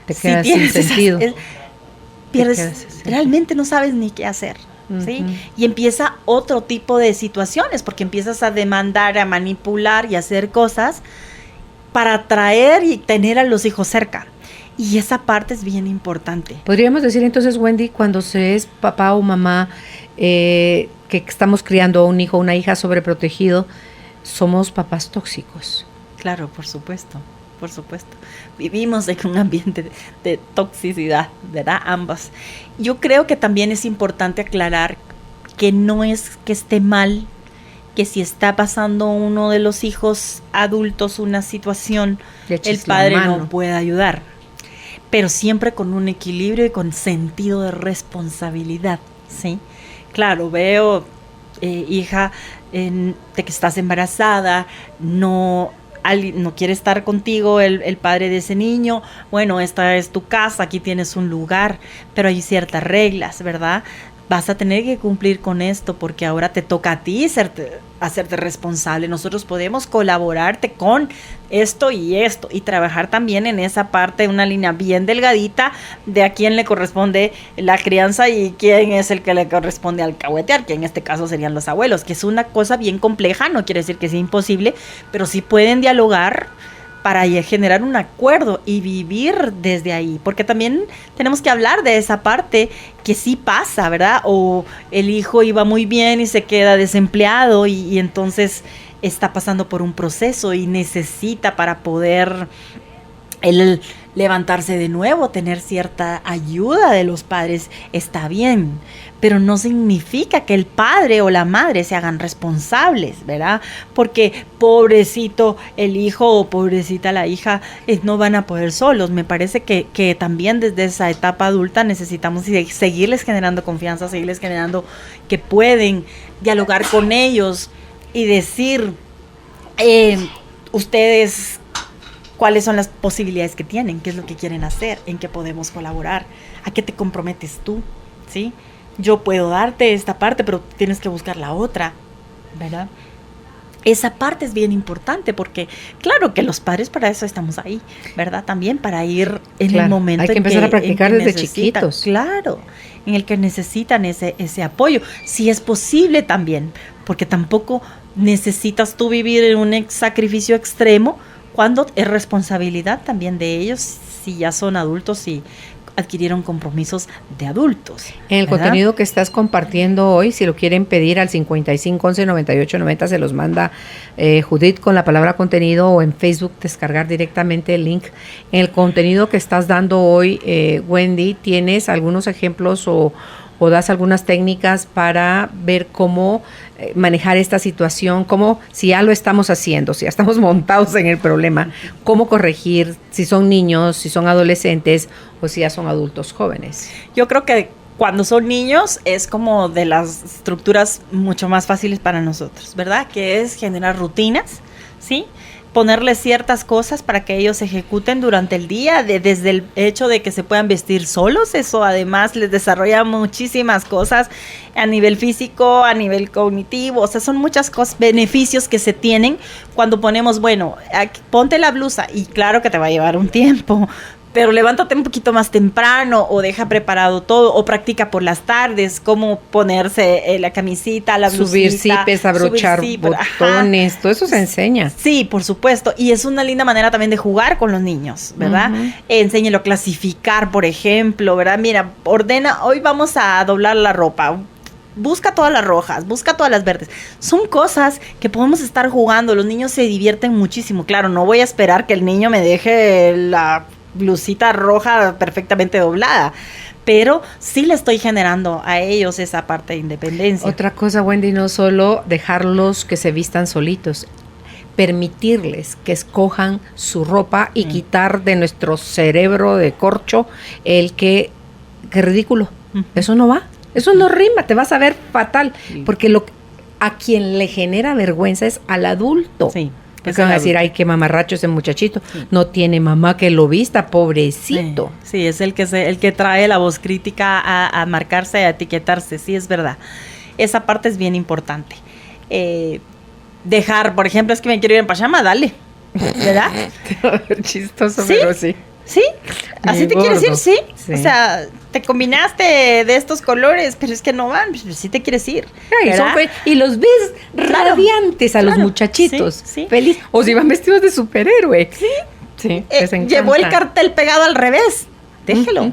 te quedas sin sentido. Pierdes, realmente no sabes ni qué hacer. ¿Sí? Y empieza otro tipo de situaciones, porque empiezas a demandar, a manipular y a hacer cosas para atraer y tener a los hijos cerca. Y esa parte es bien importante. Podríamos decir entonces, Wendy, cuando se es papá o mamá, que estamos criando a un hijo o una hija sobreprotegido, somos papás tóxicos. Claro, por supuesto. Por supuesto. Vivimos en un ambiente de toxicidad, ¿verdad? Ambas. Yo creo que también es importante aclarar que no es que esté mal, que si está pasando uno de los hijos adultos una situación, el padre no puede ayudar. Pero siempre con un equilibrio y con sentido de responsabilidad, ¿sí? Claro, veo, hija, de que estás embarazada, no quiere estar contigo el padre de ese niño, bueno, esta es tu casa, aquí tienes un lugar, pero hay ciertas reglas, ¿verdad? Vas a tener que cumplir con esto porque ahora te toca a ti hacerte responsable. Nosotros podemos colaborarte con esto y trabajar también en esa parte, una línea bien delgadita de a quién le corresponde la crianza y quién es el que le corresponde alcahuetear, que en este caso serían los abuelos, que es una cosa bien compleja, no quiere decir que sea imposible, pero sí pueden dialogar para generar un acuerdo y vivir desde ahí, porque también tenemos que hablar de esa parte que sí pasa, ¿verdad? O el hijo iba muy bien y se queda desempleado y entonces está pasando por un proceso y necesita para poder él levantarse de nuevo, tener cierta ayuda de los padres, está bien, pero no significa que el padre o la madre se hagan responsables, ¿verdad? Porque pobrecito el hijo o pobrecita la hija no van a poder solos. Me parece que también desde esa etapa adulta necesitamos seguirles generando confianza, seguirles generando que pueden dialogar con ellos y decir, ustedes, cuáles son las posibilidades que tienen, qué es lo que quieren hacer, en qué podemos colaborar, a qué te comprometes tú, ¿sí? Yo puedo darte esta parte, pero tienes que buscar la otra, ¿verdad? Esa parte es bien importante porque, claro, que los padres para eso estamos ahí, ¿verdad? También para ir en el momento hay que empezar a practicar desde chiquitos. Claro, en el que necesitan ese apoyo. Si es posible también, porque tampoco necesitas tú vivir en un sacrificio extremo cuando es responsabilidad también de ellos si ya son adultos y adquirieron compromisos de adultos. En el contenido que estás compartiendo hoy, si lo quieren pedir al 55 11 98 90, se los manda Judith con la palabra contenido, o en Facebook descargar directamente el link. En el contenido que estás dando hoy, Wendy, ¿tienes algunos ejemplos o das algunas técnicas para ver cómo manejar esta situación, cómo, si ya lo estamos haciendo, si ya estamos montados en el problema, cómo corregir, si son niños, si son adolescentes o si ya son adultos jóvenes? Yo creo que cuando son niños es como de las estructuras mucho más fáciles para nosotros, ¿verdad? Que es generar rutinas, ¿sí? Ponerles ciertas cosas para que ellos ejecuten durante el día, desde el hecho de que se puedan vestir solos. Eso además les desarrolla muchísimas cosas a nivel físico, a nivel cognitivo. O sea, son muchas cosas, beneficios que se tienen cuando ponemos, bueno, ponte la blusa, y claro que te va a llevar un tiempo, pero levántate un poquito más temprano, o deja preparado todo, o practica por las tardes cómo ponerse la camisita, la blusita. Subir zipes, abrochar botones, todo eso se enseña. Sí, por supuesto, y es una linda manera también de jugar con los niños, ¿verdad? Enséñalo a clasificar, por ejemplo, ¿verdad? Mira, ordena, hoy vamos a doblar la ropa. Busca todas las rojas, busca todas las verdes. Son cosas que podemos estar jugando. Los niños se divierten muchísimo. Claro, no voy a esperar que el niño me deje la blusita roja perfectamente doblada, pero sí le estoy generando a ellos esa parte de independencia. Otra cosa, Wendy, no solo dejarlos que se vistan solitos, permitirles que escojan su ropa y quitar de nuestro cerebro de corcho el que ridículo. Eso no va, eso no rima, te vas a ver fatal, porque a quien le genera vergüenza es al adulto. Sí. Porque van a decir, ay, qué mamarracho ese muchachito, no tiene mamá que lo vista, pobrecito. Sí, es el que trae la voz crítica a marcarse, a etiquetarse, sí, es verdad. Esa parte es bien importante. dejar, por ejemplo, es que me quiero ir en pijama, dale, ¿verdad? Chistoso, ¿Sí? pero sí. ¿Sí? ¿Así te quieres ir? ¿Sí? Sí. O sea, te combinaste de estos colores, pero es que no van, pues sí te quieres ir. Y los ves radiantes a los muchachitos. Sí. Feliz. O si van vestidos de superhéroe. Sí. Sí, les encanta. Llevó el cartel pegado al revés. Déjelo.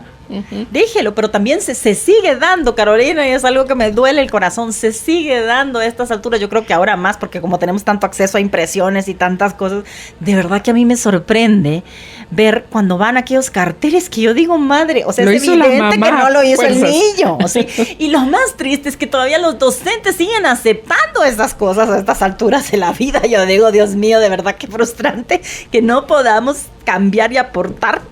Déjelo, pero también se sigue dando, Carolina, y es algo que me duele el corazón, se sigue dando a estas alturas. Yo creo que ahora más, porque como tenemos tanto acceso a impresiones y tantas cosas, de verdad que a mí me sorprende ver cuando van aquellos carteles que yo digo, madre, o sea, es evidente que no lo hizo el niño. O sea, y lo más triste es que todavía los docentes siguen aceptando esas cosas a estas alturas de la vida. Yo digo, Dios mío, de verdad que frustrante que no podamos cambiar y aportar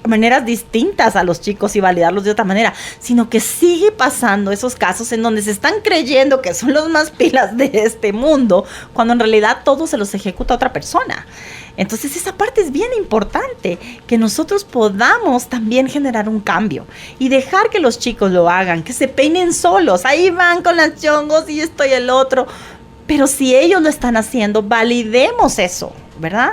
maneras distintas a los chicos y validarlos de otra manera, sino que sigue pasando esos casos en donde se están creyendo que son los más pilas de este mundo, cuando en realidad todo se los ejecuta otra persona. Entonces esa parte es bien importante, que nosotros podamos también generar un cambio y dejar que los chicos lo hagan, que se peinen solos, ahí van con las chongos y esto y el otro, pero si ellos lo están haciendo, validemos eso, ¿verdad?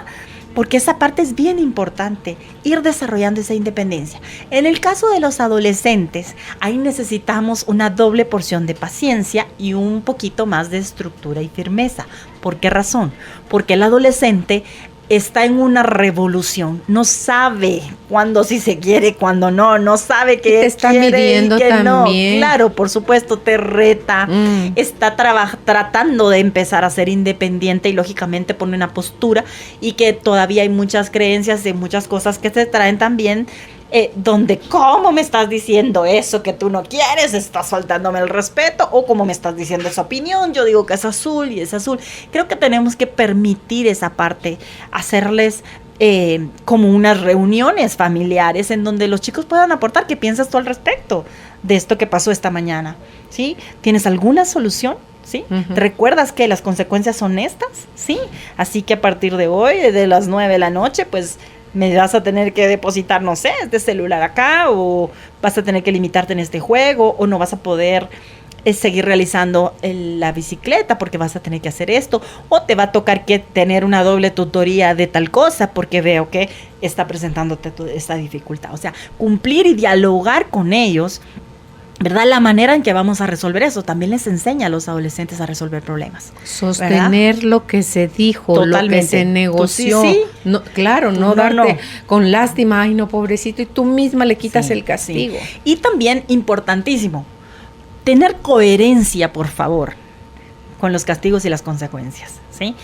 Porque esa parte es bien importante, ir desarrollando esa independencia. En el caso de los adolescentes, ahí necesitamos una doble porción de paciencia y un poquito más de estructura y firmeza. ¿Por qué razón? Porque el adolescente está en una revolución, no sabe cuándo sí se quiere, cuándo no sabe que te está midiendo que también. No. Claro, por supuesto, te reta, está tratando de empezar a ser independiente y lógicamente pone una postura, y que todavía hay muchas creencias de muchas cosas que se traen también, donde cómo me estás diciendo eso que tú no quieres, estás faltándome el respeto, o cómo me estás diciendo esa opinión, yo digo que es azul y es azul. Creo que tenemos que permitir esa parte, hacerles como unas reuniones familiares en donde los chicos puedan aportar. ¿Qué piensas tú al respecto de esto que pasó esta mañana? ¿Sí? ¿Tienes alguna solución? ¿Sí? ¿Te recuerdas que las consecuencias son estas? ¿Sí? Así que a partir de hoy, de las 9 de la noche, pues me vas a tener que depositar, no sé, este celular acá, o vas a tener que limitarte en este juego, o no vas a poder seguir realizando la bicicleta porque vas a tener que hacer esto, o te va a tocar que tener una doble tutoría de tal cosa porque veo que está presentándote esta dificultad. O sea, cumplir y dialogar con ellos, ¿verdad? La manera en que vamos a resolver eso también les enseña a los adolescentes a resolver problemas. Sostener, ¿verdad?, lo que se dijo, totalmente, lo que se negoció. Sí. No, claro, no darte con lástima, ay no, pobrecito, y tú misma le quitas el castigo. Sí. Y también, importantísimo, tener coherencia, por favor, con los castigos y las consecuencias, ¿sí?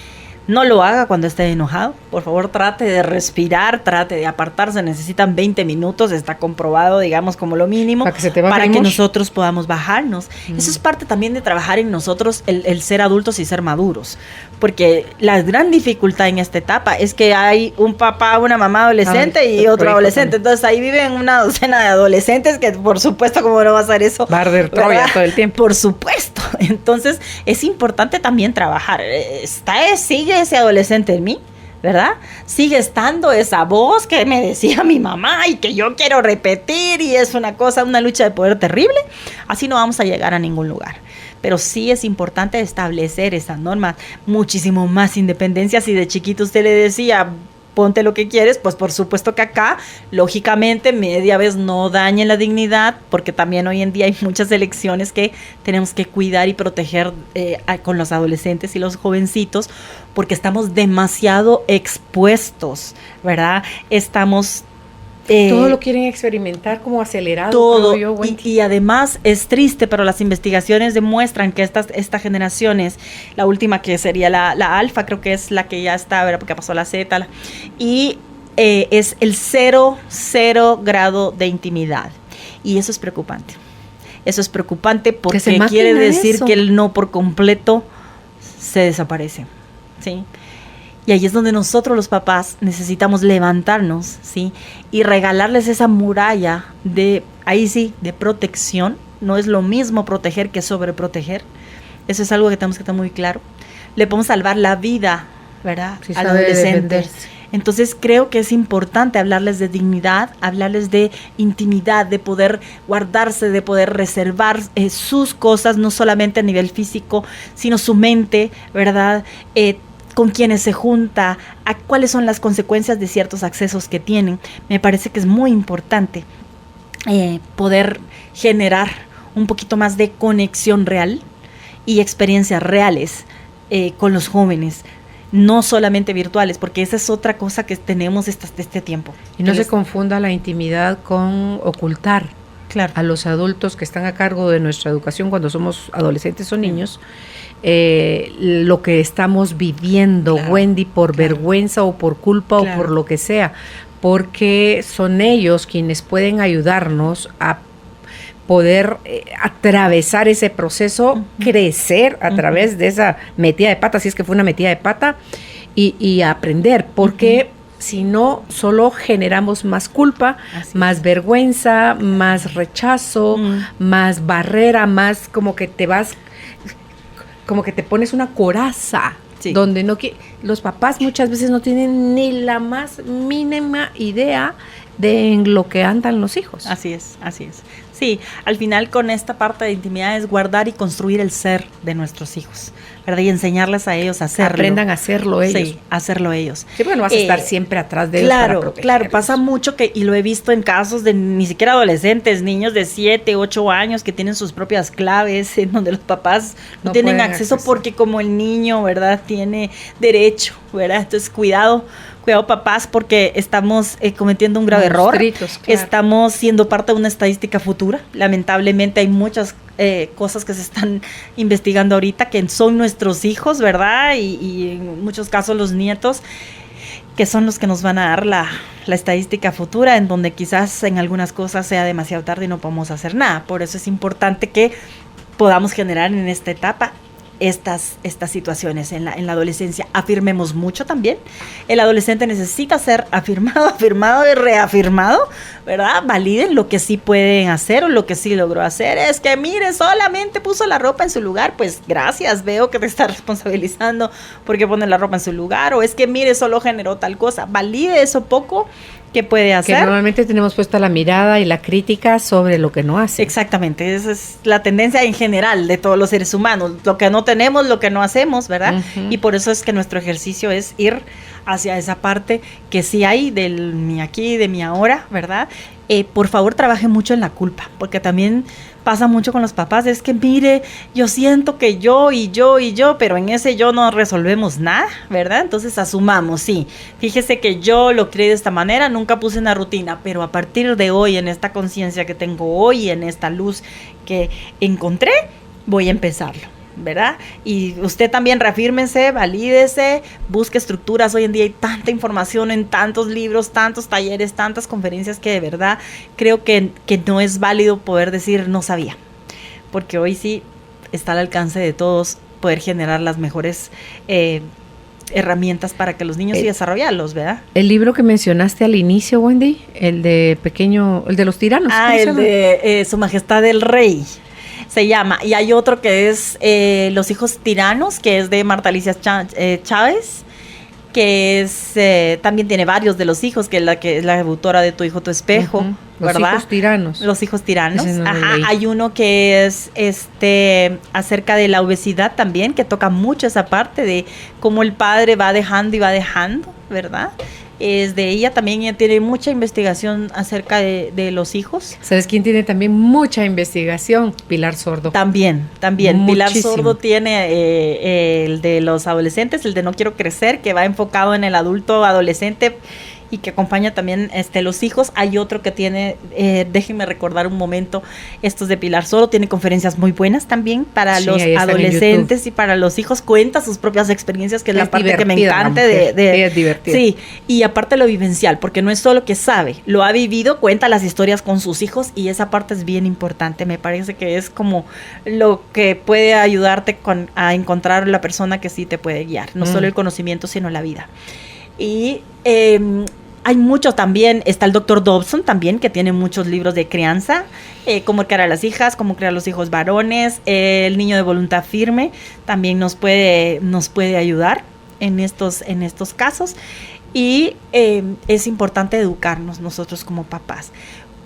No lo haga cuando esté enojado. Por favor, trate de respirar, trate de apartarse. Necesitan 20 minutos, está comprobado, digamos, como lo mínimo, para que nosotros podamos bajarnos. Eso es parte también de trabajar en nosotros, el ser adultos y ser maduros. Porque la gran dificultad en esta etapa es que hay un papá, una mamá adolescente y otro adolescente. Entonces ahí viven una docena de adolescentes que, por supuesto, ¿cómo no va a ser eso? Barder Troya todo el tiempo. Por supuesto. Entonces es importante también trabajar. Sigue ese adolescente en mí, ¿verdad? Sigue estando esa voz que me decía mi mamá y que yo quiero repetir, y es una lucha de poder terrible. Así no vamos a llegar a ningún lugar. Pero sí es importante establecer esa norma, muchísimo más independencia. Si de chiquito usted le decía, ponte lo que quieres, pues por supuesto que acá, lógicamente, media vez no dañen la dignidad, porque también hoy en día hay muchas elecciones que tenemos que cuidar y proteger con los adolescentes y los jovencitos, porque estamos demasiado expuestos, ¿verdad? Estamos... todo lo quieren experimentar como acelerado. Todo, y además es triste, pero las investigaciones demuestran que estas generaciones, la última que sería la alfa, creo que es la que ya está, ¿verdad?, porque pasó la Z, y es el 0 grado de intimidad, y eso es preocupante. Eso es preocupante porque quiere decir que el no por completo se desaparece, ¿sí? Y ahí es donde nosotros los papás necesitamos levantarnos, ¿sí? Y regalarles esa muralla de protección. No es lo mismo proteger que sobreproteger. Eso es algo que tenemos que estar muy claro. Le podemos salvar la vida, ¿verdad?, Sí, al adolescente. Entonces creo que es importante hablarles de dignidad, hablarles de intimidad, de poder guardarse, de poder reservar sus cosas, no solamente a nivel físico, sino su mente, ¿verdad? Con quienes se junta, a cuáles son las consecuencias de ciertos accesos que tienen. Me parece que es muy importante poder generar un poquito más de conexión real y experiencias reales con los jóvenes, no solamente virtuales, porque esa es otra cosa que tenemos este tiempo. Y no se confunda la intimidad con ocultar. Claro. A los adultos que están a cargo de nuestra educación cuando somos adolescentes o niños, lo que estamos viviendo, claro, Wendy, por vergüenza o por culpa, claro, o por lo que sea, porque son ellos quienes pueden ayudarnos a poder atravesar ese proceso, crecer a través de esa metida de pata, si es que fue una metida de pata, y aprender, porque si no, solo generamos más culpa, más vergüenza, más rechazo, más barrera, más como que te vas, como que te pones una coraza, donde los papás muchas veces no tienen ni la más mínima idea de en lo que andan los hijos. Así es. Sí, al final con esta parte de intimidad es guardar y construir el ser de nuestros hijos, ¿verdad? Y enseñarles a ellos a hacerlo. Aprendan a hacerlo ellos. Sí, a hacerlo ellos. Sí, porque no vas a estar siempre atrás de ellos para protegerlos. Claro, pasa mucho y lo he visto en casos de ni siquiera adolescentes, niños de 7, 8 años que tienen sus propias claves, en donde los papás no tienen acceso porque como el niño, ¿verdad? Tiene derecho, ¿verdad? Entonces, cuidado papás, porque estamos cometiendo un grave error. Claro. Estamos siendo parte de una estadística futura. Lamentablemente hay muchas cosas que se están investigando ahorita que son nuestros hijos, ¿verdad? Y en muchos casos los nietos, que son los que nos van a dar la estadística futura, en donde quizás en algunas cosas sea demasiado tarde y no podemos hacer nada. Por eso es importante que podamos generar en esta etapa estas situaciones en la adolescencia. Afirmemos mucho también. El adolescente necesita ser afirmado y reafirmado, ¿verdad? Validen lo que sí pueden hacer o lo que sí logró hacer. Es que mire, solamente puso la ropa en su lugar, pues gracias, veo que te está responsabilizando porque pone la ropa en su lugar, o es que mire, solo generó tal cosa. Valide eso poco que puede hacer. Que normalmente tenemos puesta la mirada y la crítica sobre lo que no hace. Exactamente, esa es la tendencia en general de todos los seres humanos, lo que no tenemos, lo que no hacemos, ¿verdad? Y por eso es que nuestro ejercicio es ir hacia esa parte que sí hay del mi aquí, de mi ahora, ¿verdad? Por favor, trabaje mucho en la culpa, porque también pasa mucho con los papás, es que mire, yo siento que yo, pero en ese yo no resolvemos nada, ¿verdad? Entonces asumamos, sí, fíjese que yo lo creé de esta manera, nunca puse una rutina, pero a partir de hoy, en esta conciencia que tengo hoy, en esta luz que encontré, voy a empezarlo, ¿verdad? Y usted también reafírmese, valídese, busque estructuras. Hoy en día hay tanta información en tantos libros, tantos talleres, tantas conferencias que de verdad creo que no es válido poder decir no sabía, porque hoy sí está al alcance de todos poder generar las mejores herramientas para que los niños y desarrollarlos, ¿verdad? El libro que mencionaste al inicio, Wendy, el de los tiranos. El de Su Majestad el Rey se llama, y hay otro que es Los hijos tiranos, que es de Marta Alicia Chávez, que es también tiene varios de los hijos, que es la autora de Tu hijo, tu espejo, ¿verdad? Los hijos tiranos. Los hijos tiranos. Hay uno que es acerca de la obesidad también, que toca mucho esa parte de cómo el padre va dejando, ¿verdad? Es de ella también, ella tiene mucha investigación acerca de los hijos. ¿Sabes quién tiene también mucha investigación? Pilar Sordo. También. Muchísimo. Pilar Sordo tiene el de los adolescentes, el de No quiero crecer, que va enfocado en el adulto adolescente y que acompaña también los hijos. Hay otro que tiene, déjenme recordar un momento, estos de Pilar Sordo, tiene conferencias muy buenas también para los adolescentes y para los hijos, cuenta sus propias experiencias, que es la parte que me encanta es divertida. Sí, y aparte lo vivencial, porque no es solo que sabe, lo ha vivido, cuenta las historias con sus hijos, y esa parte es bien importante. Me parece que es como lo que puede ayudarte a encontrar la persona que sí te puede guiar, no solo el conocimiento, sino la vida. Y hay mucho también, está el Dr. Dobson también, que tiene muchos libros de crianza, cómo criar a las hijas, cómo criar a los hijos varones, el niño de voluntad firme también nos puede ayudar en estos casos. Y es importante educarnos nosotros como papás.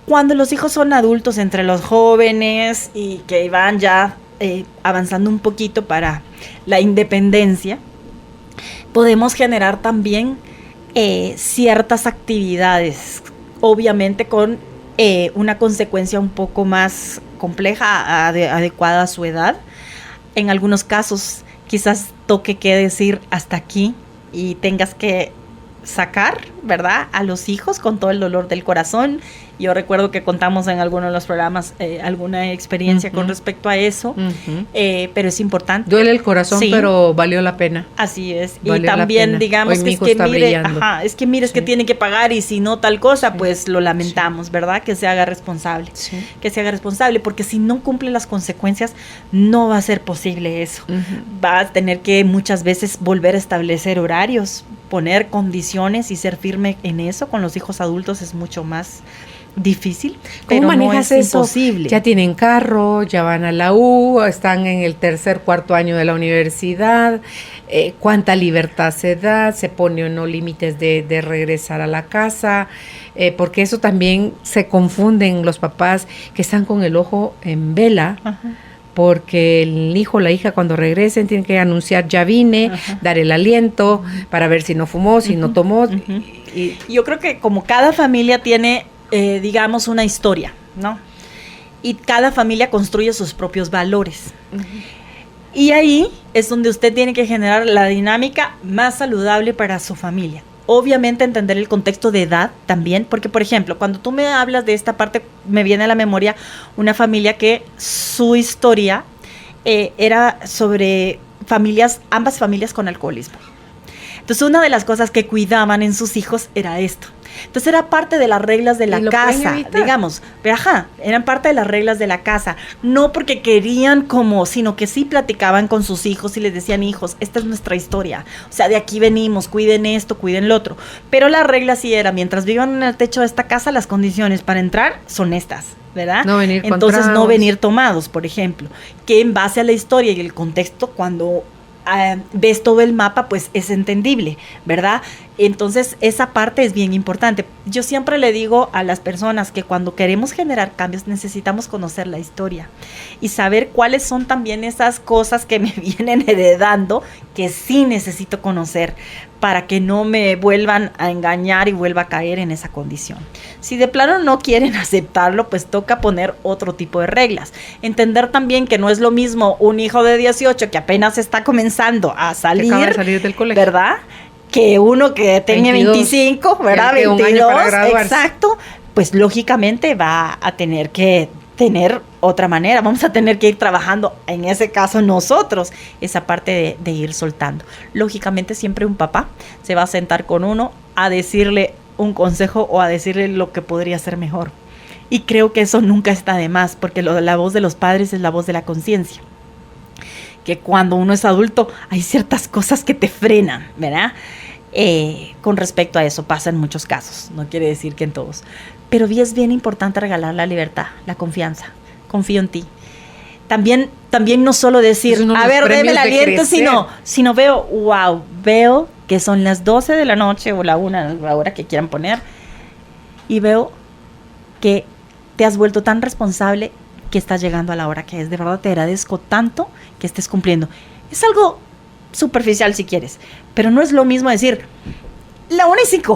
Cuando los hijos son adultos, entre los jóvenes y que van ya avanzando un poquito para la independencia, podemos generar también ciertas actividades, obviamente con una consecuencia un poco más compleja, adecuada a su edad. En algunos casos quizás toque que decir hasta aquí y tengas que sacar, ¿verdad?, a los hijos con todo el dolor del corazón. Yo recuerdo que contamos en alguno de los programas alguna experiencia con respecto a eso, pero es importante. Duele el corazón, sí, pero valió la pena. Así es. Valió y también, digamos, que es que mire, es que tiene que pagar y si no tal cosa, pues lo lamentamos, ¿verdad? Que se haga responsable. Que se haga responsable, porque si no cumple las consecuencias, no va a ser posible eso. Va a tener que muchas veces volver a establecer horarios, poner condiciones y ser firme en eso. Con los hijos adultos es mucho más difícil, pero ¿cómo manejas no es eso? Imposible. Ya tienen carro, ya van a la U, están en el 3er, 4 año de la universidad, ¿cuánta libertad se da? ¿Se pone o no límites de regresar a la casa? Porque eso también se confunden los papás que están con el ojo en vela. Porque el hijo o la hija cuando regresen tienen que anunciar ya vine, dar el aliento para ver si no fumó, si no tomó. Y yo creo que como cada familia tiene digamos una historia, ¿no? Y cada familia construye sus propios valores. Y ahí es donde usted tiene que generar la dinámica más saludable para su familia. Obviamente entender el contexto de edad también, porque por ejemplo, cuando tú me hablas de esta parte, me viene a la memoria una familia que su historia era sobre ambas familias con alcoholismo. Entonces una de las cosas que cuidaban en sus hijos era esto. Entonces era parte de las reglas de la casa, digamos, pero eran parte de las reglas de la casa, no porque querían sino que sí platicaban con sus hijos y les decían, hijos, esta es nuestra historia, o sea, de aquí venimos, cuiden esto, cuiden lo otro, pero la regla sí era, mientras vivan en el techo de esta casa, las condiciones para entrar son estas, ¿verdad? No venir con Entonces tragos. No venir tomados, por ejemplo, que en base a la historia y el contexto, cuando ves todo el mapa, pues es entendible, ¿verdad? Entonces esa parte es bien importante. Yo siempre le digo a las personas que cuando queremos generar cambios necesitamos conocer la historia y saber cuáles son también esas cosas que me vienen heredando que sí necesito conocer para que no me vuelvan a engañar y vuelva a caer en esa condición. Si de plano no quieren aceptarlo, pues toca poner otro tipo de reglas. Entender también que no es lo mismo un hijo de 18 que apenas está comenzando a salir, acaba de salir del colegio, ¿verdad?, que uno que tenga 25, ¿verdad? 22, exacto, pues lógicamente va a tener que tener otra manera, vamos a tener que ir trabajando, en ese caso nosotros, esa parte de ir soltando. Lógicamente siempre un papá se va a sentar con uno a decirle un consejo o a decirle lo que podría ser mejor. Y creo que eso nunca está de más, porque la voz de los padres es la voz de la conciencia. Que cuando uno es adulto hay ciertas cosas que te frenan, ¿verdad? Con respecto a eso pasa en muchos casos, no quiere decir que en todos, pero es bien importante regalar la libertad, la confianza, confío en ti. También no solo decir, a ver, déme el aliento, sino veo que son las 12 de la noche o la 1, la hora que quieran poner, y veo que te has vuelto tan responsable que estás llegando a la hora que es. De verdad te agradezco tanto que estés cumpliendo. Es algo superficial si quieres, pero no es lo mismo decir la 1:05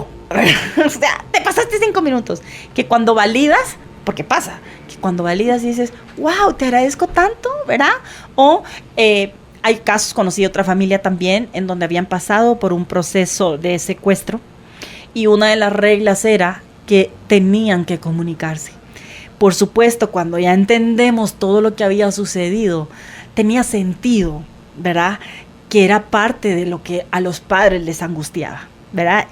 o sea, te pasaste 5 minutos, que cuando validas, porque pasa, que cuando validas dices, wow, te agradezco tanto, ¿verdad? O hay casos, conocí otra familia también en donde habían pasado por un proceso de secuestro y una de las reglas era que tenían que comunicarse. Por supuesto, cuando ya entendemos todo lo que había sucedido, tenía sentido, ¿verdad?, que era parte de lo que a los padres les angustiaba, ¿verdad?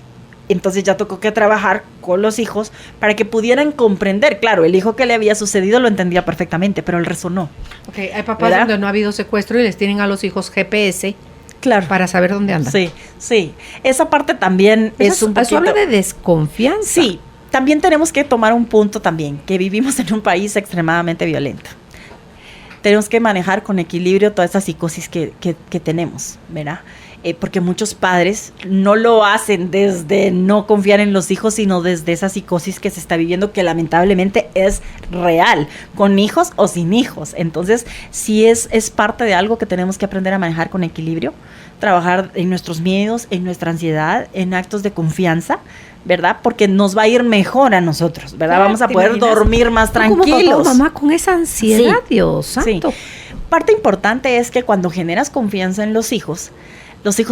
Entonces ya tocó que trabajar con los hijos para que pudieran comprender. Claro, el hijo que le había sucedido lo entendía perfectamente, pero el resto no. Okay, hay papás, ¿verdad?, donde no ha habido secuestro y les tienen a los hijos GPS, claro, para saber dónde andan. Sí. Esa parte también es un poquito... Eso habla de desconfianza. Sí, también tenemos que tomar un punto también, que vivimos en un país extremadamente violento. Tenemos que manejar con equilibrio toda esa psicosis que tenemos, ¿verdad? porque muchos padres no lo hacen desde no confiar en los hijos, sino desde esa psicosis que se está viviendo, que lamentablemente es real, con hijos o sin hijos. Entonces, sí es parte de algo que tenemos que aprender a manejar con equilibrio, trabajar en nuestros miedos, en nuestra ansiedad, en actos de confianza, ¿verdad? Porque nos va a ir mejor a nosotros, ¿verdad? Claro, vamos a poder dormir más tranquilos. Como papá o mamá con esa ansiedad, Sí, Dios santo. sí. Parte importante es que cuando generas confianza en los hijos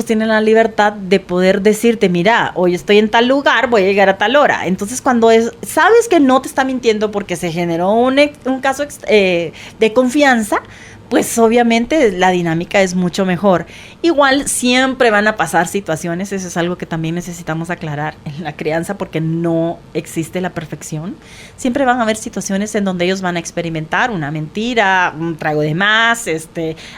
tienen la libertad de poder decirte, mira, hoy estoy en tal lugar, voy a llegar a tal hora. Entonces, cuando sabes que no te está mintiendo porque se generó un caso de confianza, pues obviamente la dinámica es mucho mejor. Igual siempre van a pasar situaciones, eso es algo que también necesitamos aclarar en la crianza, porque no existe la perfección. Siempre van a haber situaciones en donde ellos van a experimentar una mentira, un trago de más,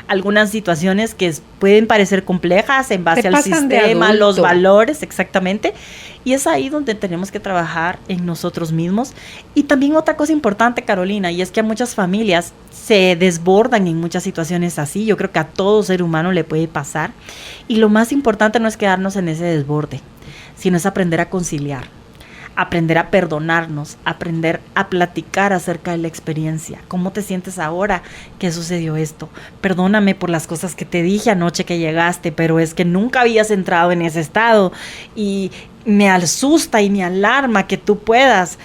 algunas situaciones que pueden parecer complejas en base al sistema, los valores, exactamente. Y es ahí donde tenemos que trabajar en nosotros mismos. Y también otra cosa importante, Carolina, y es que a muchas familias se desbordan en muchas situaciones así. Yo creo que a todo ser humano le puede pasar. Y lo más importante no es quedarnos en ese desborde, sino es aprender a conciliar, aprender a perdonarnos, aprender a platicar acerca de la experiencia. ¿Cómo te sientes ahora que sucedió esto? Perdóname por las cosas que te dije anoche que llegaste, pero es que nunca habías entrado en ese estado y me asusta y me alarma que tú puedas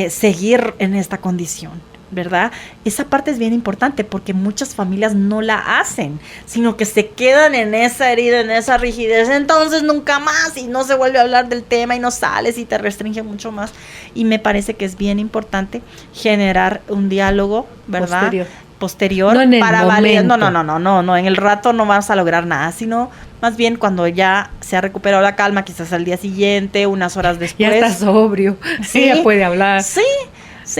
seguir en esta condición, ¿verdad? Esa parte es bien importante porque muchas familias no la hacen, sino que se quedan en esa herida, en esa rigidez, entonces nunca más, y no se vuelve a hablar del tema y no sales y te restringe mucho más. Y me parece que es bien importante generar un diálogo, ¿verdad? Posterior no en para valer. No, en el rato no vas a lograr nada, sino más bien cuando ya se ha recuperado la calma, quizás al día siguiente, unas horas después. Ya está sobrio, sí, ya puede hablar. Sí,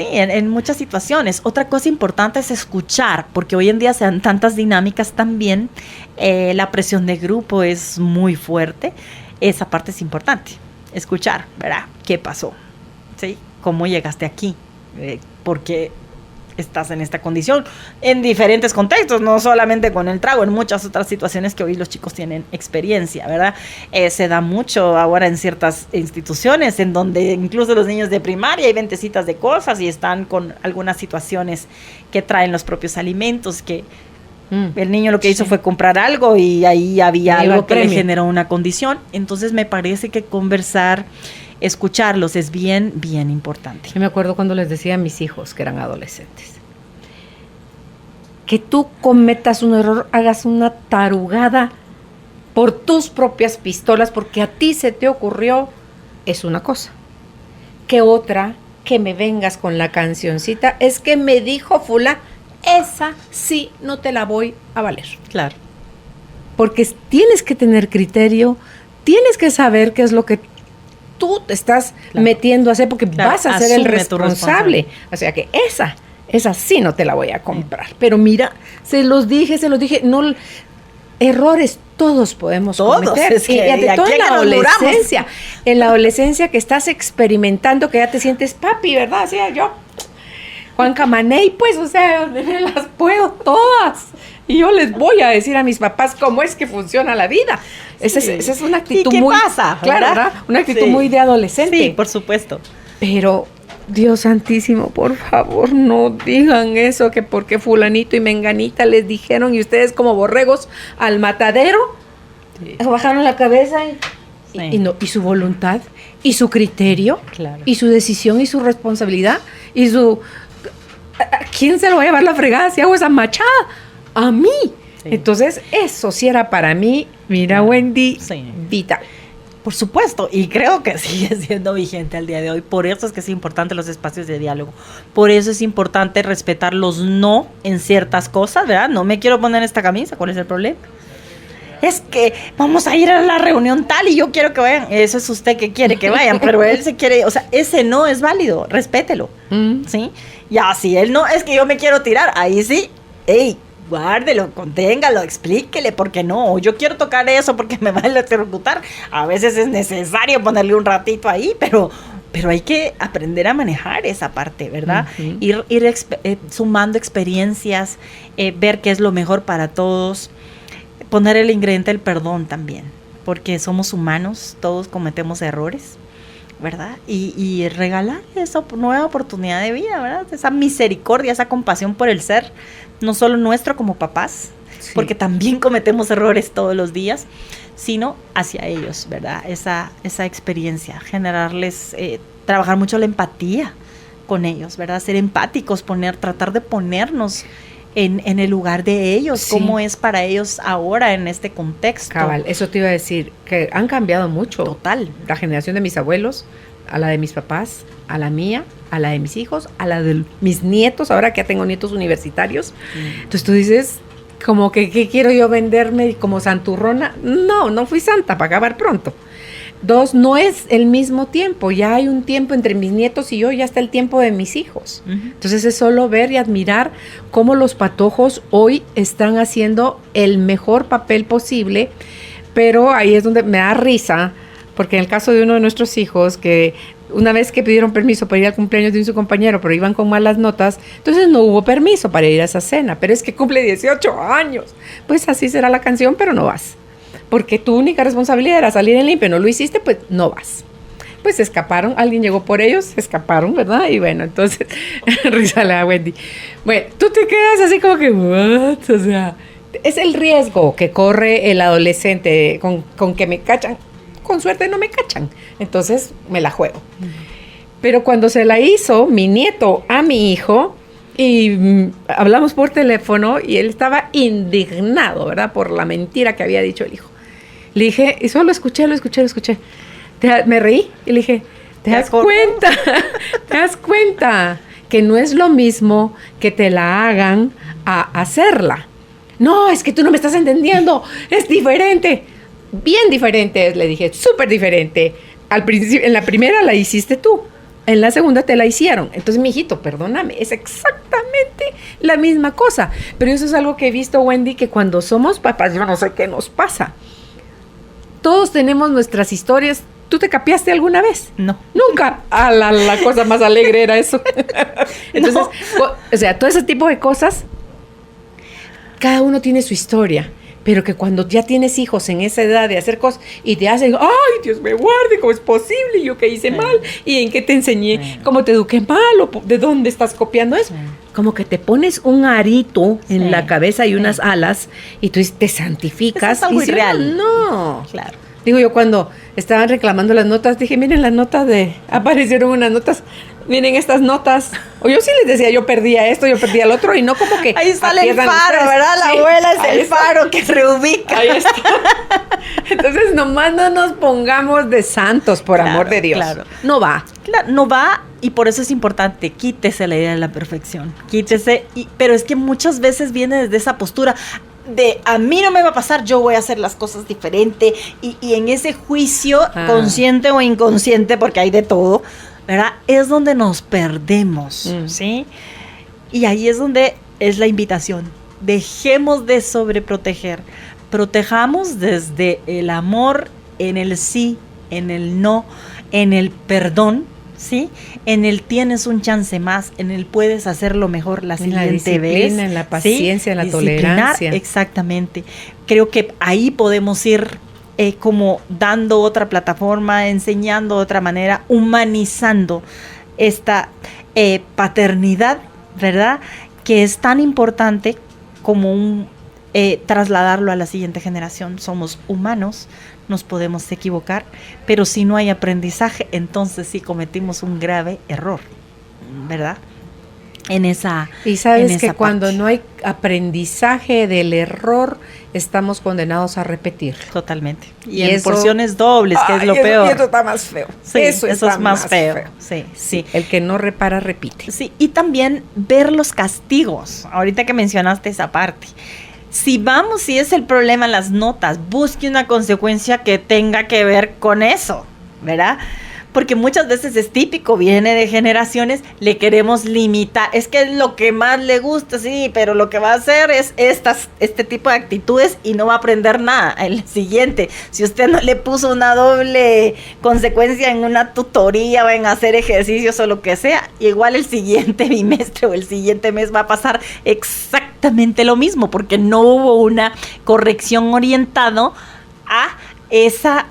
en muchas situaciones. Otra cosa importante es escuchar, porque hoy en día se dan tantas dinámicas también, la presión de grupo es muy fuerte. Esa parte es importante, escuchar, ¿verdad? ¿Qué pasó? ¿Sí? ¿Cómo llegaste aquí? ¿Por qué estás en esta condición? En diferentes contextos, no solamente con el trago, en muchas otras situaciones que hoy los chicos tienen experiencia, ¿verdad? Se da mucho ahora en ciertas instituciones en donde incluso los niños de primaria hay ventecitas de cosas y están con algunas situaciones que traen los propios alimentos, que el niño lo que hizo fue comprar algo y ahí había algo que le generó una condición. Entonces me parece que conversar, escucharlos es bien, bien importante. Yo me acuerdo cuando les decía a mis hijos que eran adolescentes, que tú cometas un error, hagas una tarugada por tus propias pistolas, porque a ti se te ocurrió, es una cosa. Que otra, que me vengas con la cancioncita, es que me dijo fulano, esa sí no te la voy a valer. Claro. Porque tienes que tener criterio, tienes que saber qué es lo que tú te estás metiendo a hacer, porque vas a ser el responsable. O sea que esa sí no te la voy a comprar. Pero mira, se los dije, no, errores todos podemos cometer. Es que y todo en la adolescencia. En la adolescencia que estás experimentando, que ya te sientes papi, ¿verdad? O sea, yo, Juan Camaney, pues, o sea, me las puedo todas. Y yo les voy a decir a mis papás cómo es que funciona la vida. Esa es una actitud muy... ¿Qué pasa? Claro, ¿verdad? Una actitud muy de adolescente. Sí, por supuesto. Pero, Dios santísimo, por favor, no digan eso, que porque fulanito y menganita les dijeron y ustedes como borregos al matadero, bajaron la cabeza y su voluntad, y su criterio, y su decisión, y su responsabilidad, y su... ¿A quién se lo va a llevar la fregada si hago esa machada? A mí. Sí. Entonces, eso sí era para mí, mira, Wendy, vital. Por supuesto, y creo que sigue siendo vigente al día de hoy. Por eso es que es importante los espacios de diálogo. Por eso es importante respetar los no en ciertas cosas, ¿verdad? No me quiero poner esta camisa, ¿cuál es el problema? Es que vamos a ir a la reunión tal y yo quiero que vayan. Eso es usted que quiere que vayan, pero él se quiere, o sea, ese no es válido, respételo, ¿sí? Ya, si él no, es que yo me quiero tirar, ahí sí, guárdelo, conténgalo, explíquele por qué no. Yo quiero tocar eso porque me va a electrocutar. A veces es necesario ponerle un ratito ahí, pero hay que aprender a manejar esa parte, ¿verdad? Uh-huh. Ir sumando experiencias, ver qué es lo mejor para todos. poner el ingrediente del perdón también, porque somos humanos, todos cometemos errores, ¿verdad? Y regalar esa nueva oportunidad de vida, ¿verdad? Esa misericordia, esa compasión por el ser, no solo nuestro como papás, sí, porque también cometemos errores todos los días, sino hacia ellos, ¿verdad? Esa experiencia, generarles, trabajar mucho la empatía con ellos, ¿verdad? Ser empáticos, tratar de ponernos en el lugar de ellos, sí, cómo es para ellos ahora en este contexto. Cabal, eso te iba a decir, que han cambiado mucho. Total. La generación de mis abuelos, a la de mis papás, a la mía, a la de mis hijos, a la de mis nietos, ahora que ya tengo nietos universitarios. Entonces tú dices, como que ¿qué quiero yo venderme como santurrona? No fui santa para acabar pronto. 2, no es el mismo tiempo, ya hay un tiempo entre mis nietos y yo, ya está el tiempo de mis hijos. Uh-huh. Entonces es solo ver y admirar cómo los patojos hoy están haciendo el mejor papel posible, pero ahí es donde me da risa, porque en el caso de uno de nuestros hijos, que una vez que pidieron permiso para ir al cumpleaños de su compañero, pero iban con malas notas, entonces no hubo permiso para ir a esa cena, pero es que cumple 18 años, pues así será la canción, pero no vas. Porque tu única responsabilidad era salir en limpio, no lo hiciste, pues no vas. Pues se escaparon, alguien llegó por ellos, se escaparon, ¿verdad? Y bueno, entonces, risa la Wendy. Bueno, tú te quedas así como que, ¿what? O sea, es el riesgo que corre el adolescente con que me cachan. Con suerte no me cachan, entonces me la juego. Pero cuando se la hizo mi nieto a mi hijo, y hablamos por teléfono, y él estaba indignado, ¿verdad? Por la mentira que había dicho el hijo. Le dije, y solo lo escuché. Me reí y le dije, ¿te das cuenta? ¿Te das cuenta que no es lo mismo que te la hagan a hacerla? No, es que tú no me estás entendiendo, es diferente. Bien diferente es, le dije, súper diferente. Al principio, en la primera la hiciste tú, en la segunda te la hicieron. Entonces, mijito, perdóname, es exactamente la misma cosa. Pero eso es algo que he visto, Wendy, que cuando somos papás, yo no sé qué nos pasa. Todos tenemos nuestras historias. ¿Tú te capiaste alguna vez? No. Nunca. La cosa más alegre era eso. Entonces, no. O sea, todo ese tipo de cosas, cada uno tiene su historia. Pero que cuando ya tienes hijos en esa edad de hacer cosas y te hacen, ¡ay, Dios me guarde! ¿Cómo es posible? ¿Yo qué hice mal? ¿Y en qué te enseñé? ¿Cómo te eduqué mal? ¿O de dónde estás copiando eso? Como que te pones un arito en la cabeza y unas alas y tú te santificas. Eso es algo irreal. No. Claro. Digo yo, cuando estaban reclamando las notas, dije, miren las notas aparecieron unas notas, miren estas notas. O yo sí les decía, yo perdía esto, yo perdía el otro, y no como que... Ahí sale el faro, ustedes, ¿verdad? La abuela es el faro que reubica. Ahí está. Entonces, nomás no nos pongamos de santos, por amor de Dios. Claro. No va. Claro, no va, y por eso es importante, quítese la idea de la perfección. Quítese, pero es que muchas veces viene desde esa postura de a mí no me va a pasar, yo voy a hacer las cosas diferente, y en ese juicio consciente o inconsciente, porque hay de todo, ¿verdad? Es donde nos perdemos, ¿sí? Y ahí es donde es la invitación. Dejemos de sobreproteger, protejamos desde el amor, en el sí, en el no, en el perdón, ¿sí? En el tienes un chance más, en el puedes hacerlo mejor la siguiente vez. En la paciencia, ¿sí? En la tolerancia. Exactamente. Creo que ahí podemos ir como dando otra plataforma, enseñando de otra manera, humanizando esta paternidad, ¿verdad? Que es tan importante como trasladarlo a la siguiente generación. Somos humanos, nos podemos equivocar, pero si no hay aprendizaje, entonces sí cometimos un grave error, ¿verdad? Y sabes que cuando no hay aprendizaje del error, estamos condenados a repetir. Totalmente. Y en porciones dobles, que es lo peor. Y eso está más feo. Sí, eso es más feo. Sí. El que no repara, repite. Sí, y también ver los castigos. Ahorita que mencionaste esa parte. Si es el problema en las notas, busque una consecuencia que tenga que ver con eso, ¿verdad? Porque muchas veces es típico, viene de generaciones, le queremos limitar. Es que es lo que más le gusta, sí, pero lo que va a hacer es este tipo de actitudes y no va a aprender nada. El siguiente, si usted no le puso una doble consecuencia en una tutoría o en hacer ejercicios o lo que sea, igual el siguiente bimestre o el siguiente mes va a pasar exactamente exactamente lo mismo, porque no hubo una corrección orientado a esa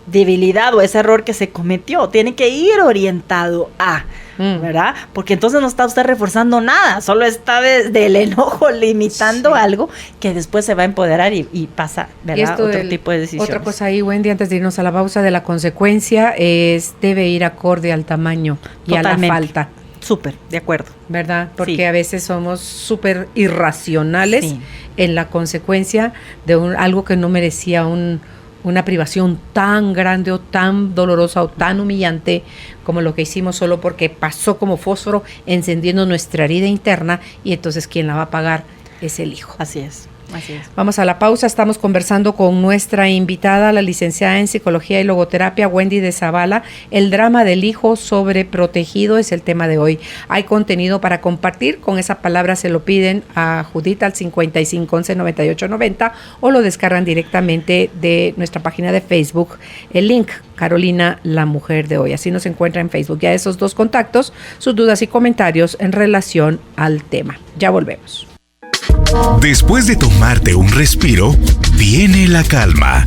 debilidad o ese error que se cometió. Tiene que ir orientado a, ¿verdad? Porque entonces no está usted reforzando nada, solo está desde el enojo limitando algo que después se va a empoderar y pasa, ¿verdad? Otro tipo de decisiones. Otra cosa ahí, Wendy, antes de irnos a la pausa, de la consecuencia debe ir acorde al tamaño y a la falta. Súper, de acuerdo. ¿Verdad? Porque a veces somos súper irracionales en la consecuencia de algo que no merecía una privación tan grande o tan dolorosa o tan humillante como lo que hicimos solo porque pasó como fósforo encendiendo nuestra herida interna, y entonces quien la va a pagar es el hijo. Así es. Así es. Vamos a la pausa. Estamos conversando con nuestra invitada, la licenciada en Psicología y Logoterapia, Wendy de Zavala. El drama del hijo sobreprotegido es el tema de hoy. Hay contenido para compartir. Con esa palabra se lo piden a Judith al 5511-9890 o lo descargan directamente de nuestra página de Facebook. El link, Carolina, la mujer de hoy. Así nos encuentra en Facebook. Ya esos dos contactos, sus dudas y comentarios en relación al tema. Ya volvemos. Después de tomarte un respiro, viene la calma.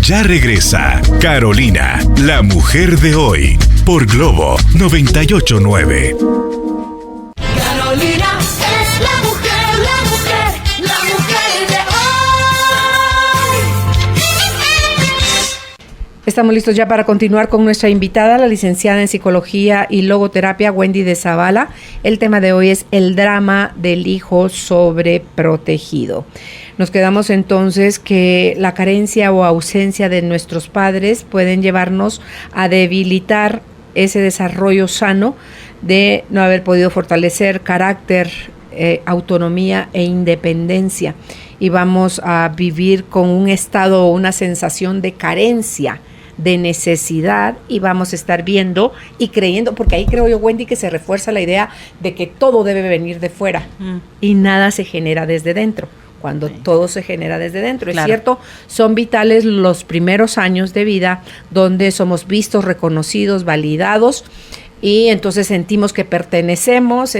Ya regresa Carolina, la mujer de hoy, por Globo 98.9. Carolina es la mujer de hoy. Estamos listos ya para continuar con nuestra invitada, la licenciada en Psicología y Logoterapia, Wendy de Zavala. El tema de hoy es el drama del hijo sobreprotegido. Nos quedamos entonces que la carencia o ausencia de nuestros padres pueden llevarnos a debilitar ese desarrollo sano de no haber podido fortalecer carácter, autonomía e independencia. Y vamos a vivir con un estado o una sensación de carencia, de necesidad, y vamos a estar viendo y creyendo, porque ahí creo yo, Wendy, que se refuerza la idea de que todo debe venir de fuera y nada se genera desde dentro, cuando todo se genera desde dentro. Claro. Es cierto, son vitales los primeros años de vida donde somos vistos, reconocidos, validados, y entonces sentimos que pertenecemos,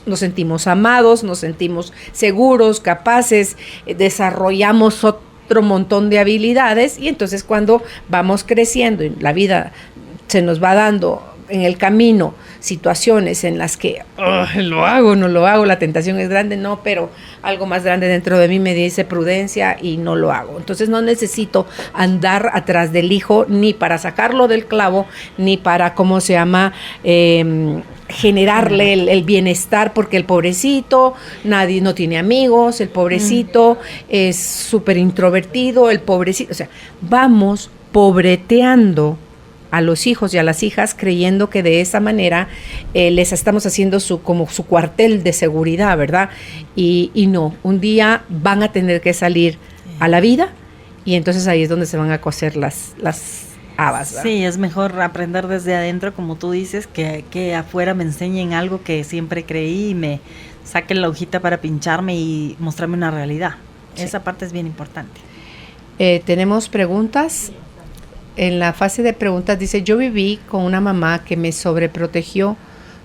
nos sentimos amados, nos sentimos seguros, capaces, desarrollamos otro montón de habilidades, y entonces cuando vamos creciendo y la vida se nos va dando en el camino situaciones en las que lo hago, no lo hago, la tentación es grande, no, pero algo más grande dentro de mí me dice prudencia y no lo hago. Entonces no necesito andar atrás del hijo ni para sacarlo del clavo, ni para, ¿cómo se llama?, generarle el bienestar, porque el pobrecito nadie no tiene amigos, el pobrecito es súper introvertido, el pobrecito, o sea, vamos pobreteando a los hijos y a las hijas creyendo que de esa manera les estamos haciendo como su cuartel de seguridad, ¿verdad? Y no, un día van a tener que salir a la vida, y entonces ahí es donde se van a coser las habas, ¿verdad? Sí, es mejor aprender desde adentro, como tú dices, que afuera me enseñen algo que siempre creí y me saquen la hojita para pincharme y mostrarme una realidad. Sí. Esa parte es bien importante. Tenemos preguntas. En la fase de preguntas dice: yo viví con una mamá que me sobreprotegió,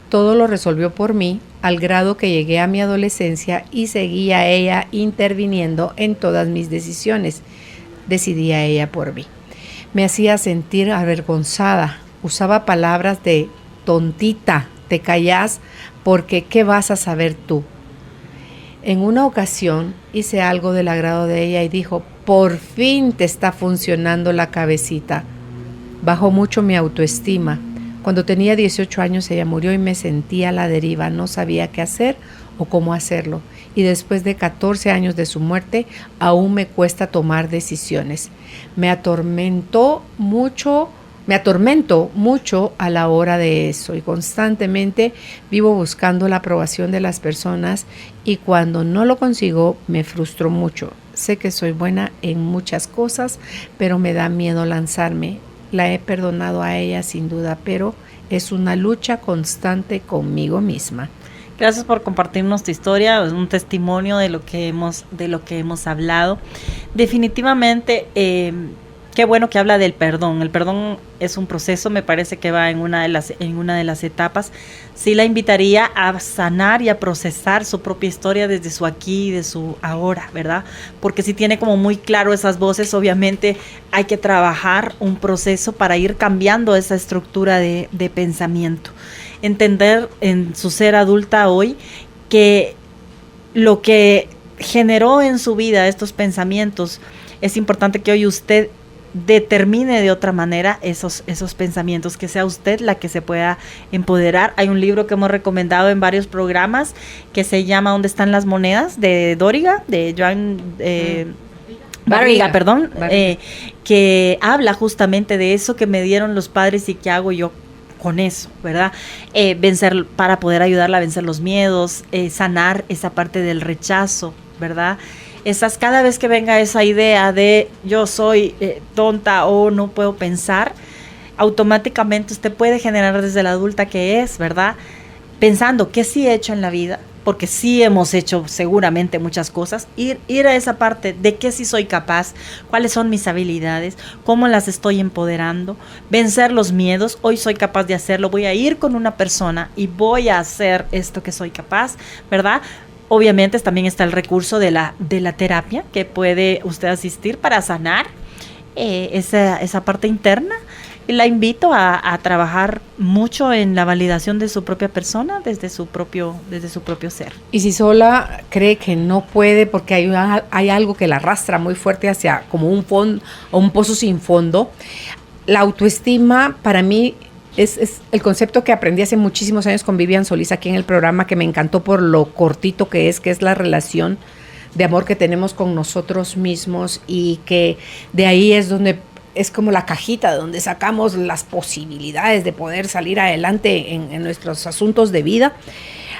todo lo resolvió por mí, al grado que llegué a mi adolescencia y seguía ella interviniendo en todas mis decisiones. Decidía ella por mí. Me hacía sentir avergonzada, usaba palabras de tontita, te callás porque ¿qué vas a saber tú? En una ocasión hice algo del agrado de ella y dijo: por fin te está funcionando la cabecita. Bajó mucho mi autoestima. Cuando tenía 18 años ella murió y me sentía a la deriva, no sabía qué hacer o cómo hacerlo. Y después de 14 años de su muerte, aún me cuesta tomar decisiones. Me atormento mucho a la hora de eso, y constantemente vivo buscando la aprobación de las personas, y cuando no lo consigo me frustro mucho. Sé que soy buena en muchas cosas, pero me da miedo lanzarme. La he perdonado a ella sin duda, pero es una lucha constante conmigo misma. Gracias por compartirnos tu historia, es un testimonio de lo que hemos hablado. Definitivamente qué bueno que habla del perdón. El perdón es un proceso, me parece que va en una de las etapas. Sí la invitaría a sanar y a procesar su propia historia desde su aquí y de su ahora, ¿verdad? Porque si tiene como muy claro esas voces, obviamente hay que trabajar un proceso para ir cambiando esa estructura de pensamiento. Entender en su ser adulta hoy que lo que generó en su vida estos pensamientos, es importante que hoy usted determine de otra manera esos pensamientos, que sea usted la que se pueda empoderar. Hay un libro que hemos recomendado en varios programas que se llama ¿Dónde están las monedas? De Doriga, de Joan Barriga, perdón, que habla justamente de eso que me dieron los padres y qué hago yo con eso, ¿verdad? Vencer, para poder ayudarla a vencer los miedos, sanar esa parte del rechazo, ¿verdad? Cada vez que venga esa idea de yo soy tonta o no puedo pensar, automáticamente usted puede generar desde la adulta que es, ¿verdad? Pensando qué sí he hecho en la vida, porque sí hemos hecho seguramente muchas cosas, ir a esa parte de qué sí soy capaz, cuáles son mis habilidades, cómo las estoy empoderando, vencer los miedos, hoy soy capaz de hacerlo, voy a ir con una persona y voy a hacer esto que soy capaz, ¿verdad? Obviamente también está el recurso de la terapia que puede usted asistir para sanar esa parte interna. Y la invito a trabajar mucho en la validación de su propia persona desde su propio ser. Y si sola cree que no puede porque hay algo que la arrastra muy fuerte hacia como un fondo o un pozo sin fondo, la autoestima para mí es el concepto que aprendí hace muchísimos años con Vivian Solís aquí en el programa, que me encantó por lo cortito que es la relación de amor que tenemos con nosotros mismos, y que de ahí es donde es como la cajita de donde sacamos las posibilidades de poder salir adelante en nuestros asuntos de vida.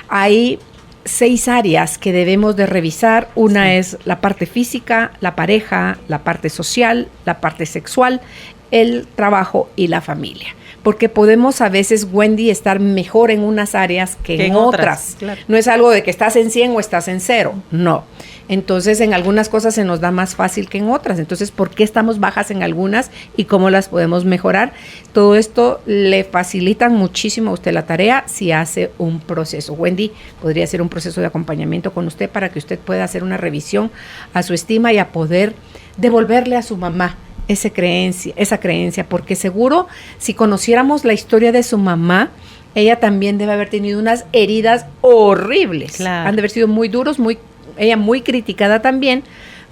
Hay 6 áreas que debemos de revisar. Una es la parte física, la pareja, la parte social, la parte sexual, el trabajo y la familia. Porque podemos a veces, Wendy, estar mejor en unas áreas que en otras. Claro. No es algo de que estás en 100 o estás en 0, no. Entonces, en algunas cosas se nos da más fácil que en otras. Entonces, ¿por qué estamos bajas en algunas y cómo las podemos mejorar? Todo esto le facilita muchísimo a usted la tarea si hace un proceso. Wendy podría hacer un proceso de acompañamiento con usted para que usted pueda hacer una revisión a su estima y a poder devolverle a su mamá esa creencia, porque seguro si conociéramos la historia de su mamá, ella también debe haber tenido unas heridas horribles. Claro. Han de haber sido muy duros, ella muy criticada también,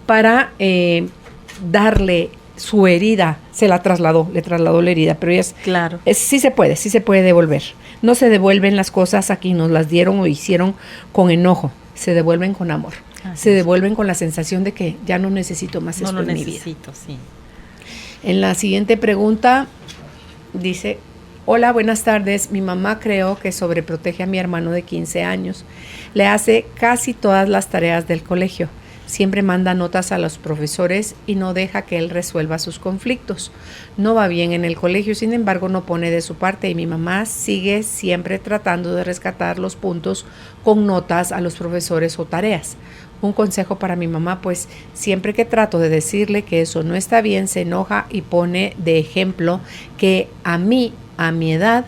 para darle su herida, le trasladó la herida, pero sí se puede devolver. No se devuelven las cosas a quien nos las dieron o hicieron con enojo, se devuelven con amor, se devuelven con la sensación de que ya no necesito más esto en mi vida. Sí. En la siguiente pregunta dice: hola, buenas tardes. Mi mamá creo que sobreprotege a mi hermano de 15 años. Le hace casi todas las tareas del colegio. Siempre manda notas a los profesores y no deja que él resuelva sus conflictos. No va bien en el colegio, sin embargo no pone de su parte, y mi mamá sigue siempre tratando de rescatar los puntos con notas a los profesores o tareas. Un consejo para mi mamá, pues siempre que trato de decirle que eso no está bien, se enoja y pone de ejemplo que a mí, a mi edad,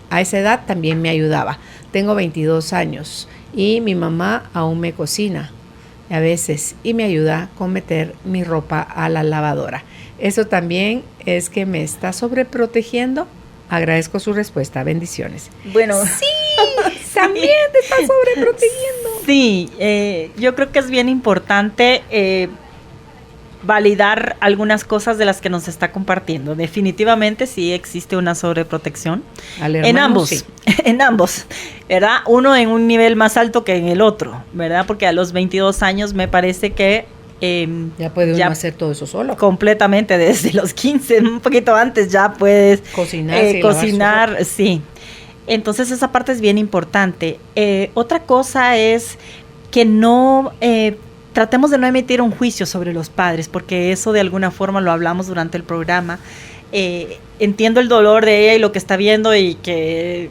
a esa edad también me ayudaba. Tengo 22 años y mi mamá aún me cocina a veces y me ayuda con meter mi ropa a la lavadora. ¿Eso también es que me está sobreprotegiendo? Agradezco su respuesta. Bendiciones. Bueno, sí, también te está sobreprotegiendo. Sí, yo creo que es bien importante validar algunas cosas de las que nos está compartiendo. Definitivamente sí existe una sobreprotección en ambos, sí. En ambos, ¿verdad? Uno en un nivel más alto que en el otro, ¿verdad? Porque a los 22 años me parece que ya puede uno hacer todo eso solo. Completamente, desde los 15, un poquito antes ya puedes cocinar, sí. Entonces esa parte es bien importante. Otra cosa es que no tratemos de no emitir un juicio sobre los padres, porque eso de alguna forma lo hablamos durante el programa. Entiendo el dolor de ella y lo que está viendo, y que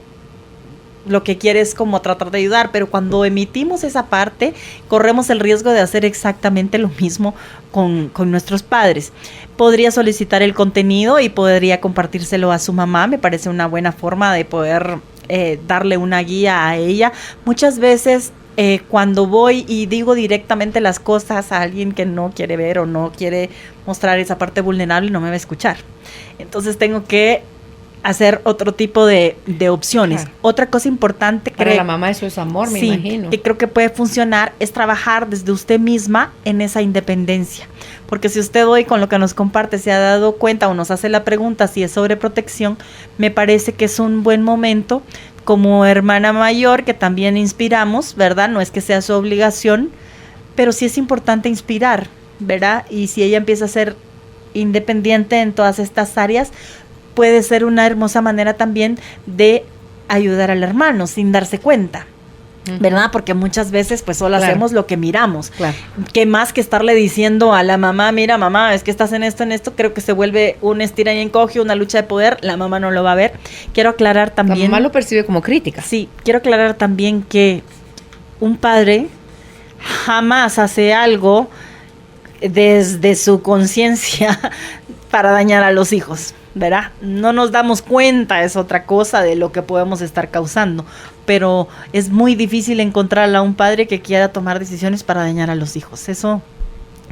lo que quiere es como tratar de ayudar, pero cuando emitimos esa parte, corremos el riesgo de hacer exactamente lo mismo con nuestros padres. Podría solicitar el contenido y podría compartírselo a su mamá, me parece una buena forma de poder darle una guía a ella. Muchas veces cuando voy y digo directamente las cosas a alguien que no quiere ver o no quiere mostrar esa parte vulnerable, no me va a escuchar. Entonces tengo que hacer otro tipo de opciones. Claro. Otra cosa importante para la mamá eso es amor, me imagino. Que creo que puede funcionar es trabajar desde usted misma en esa independencia. Porque si usted hoy con lo que nos comparte se ha dado cuenta o nos hace la pregunta si es sobreprotección, me parece que es un buen momento como hermana mayor que también inspiramos, ¿verdad? No es que sea su obligación, pero sí es importante inspirar, ¿verdad? Y si ella empieza a ser independiente en todas estas áreas, puede ser una hermosa manera también de ayudar al hermano sin darse cuenta, ¿verdad? Porque muchas veces pues solo hacemos lo que miramos. Claro. Que más que estarle diciendo a la mamá, mira mamá, es que estás en esto, creo que se vuelve un estira y encoge, una lucha de poder, la mamá no lo va a ver. Quiero aclarar también... La mamá lo percibe como crítica. Sí, quiero aclarar también que un padre jamás hace algo desde su conciencia para dañar a los hijos, ¿verdad? No nos damos cuenta, es otra cosa de lo que podemos estar causando, pero es muy difícil encontrar a un padre que quiera tomar decisiones para dañar a los hijos. Eso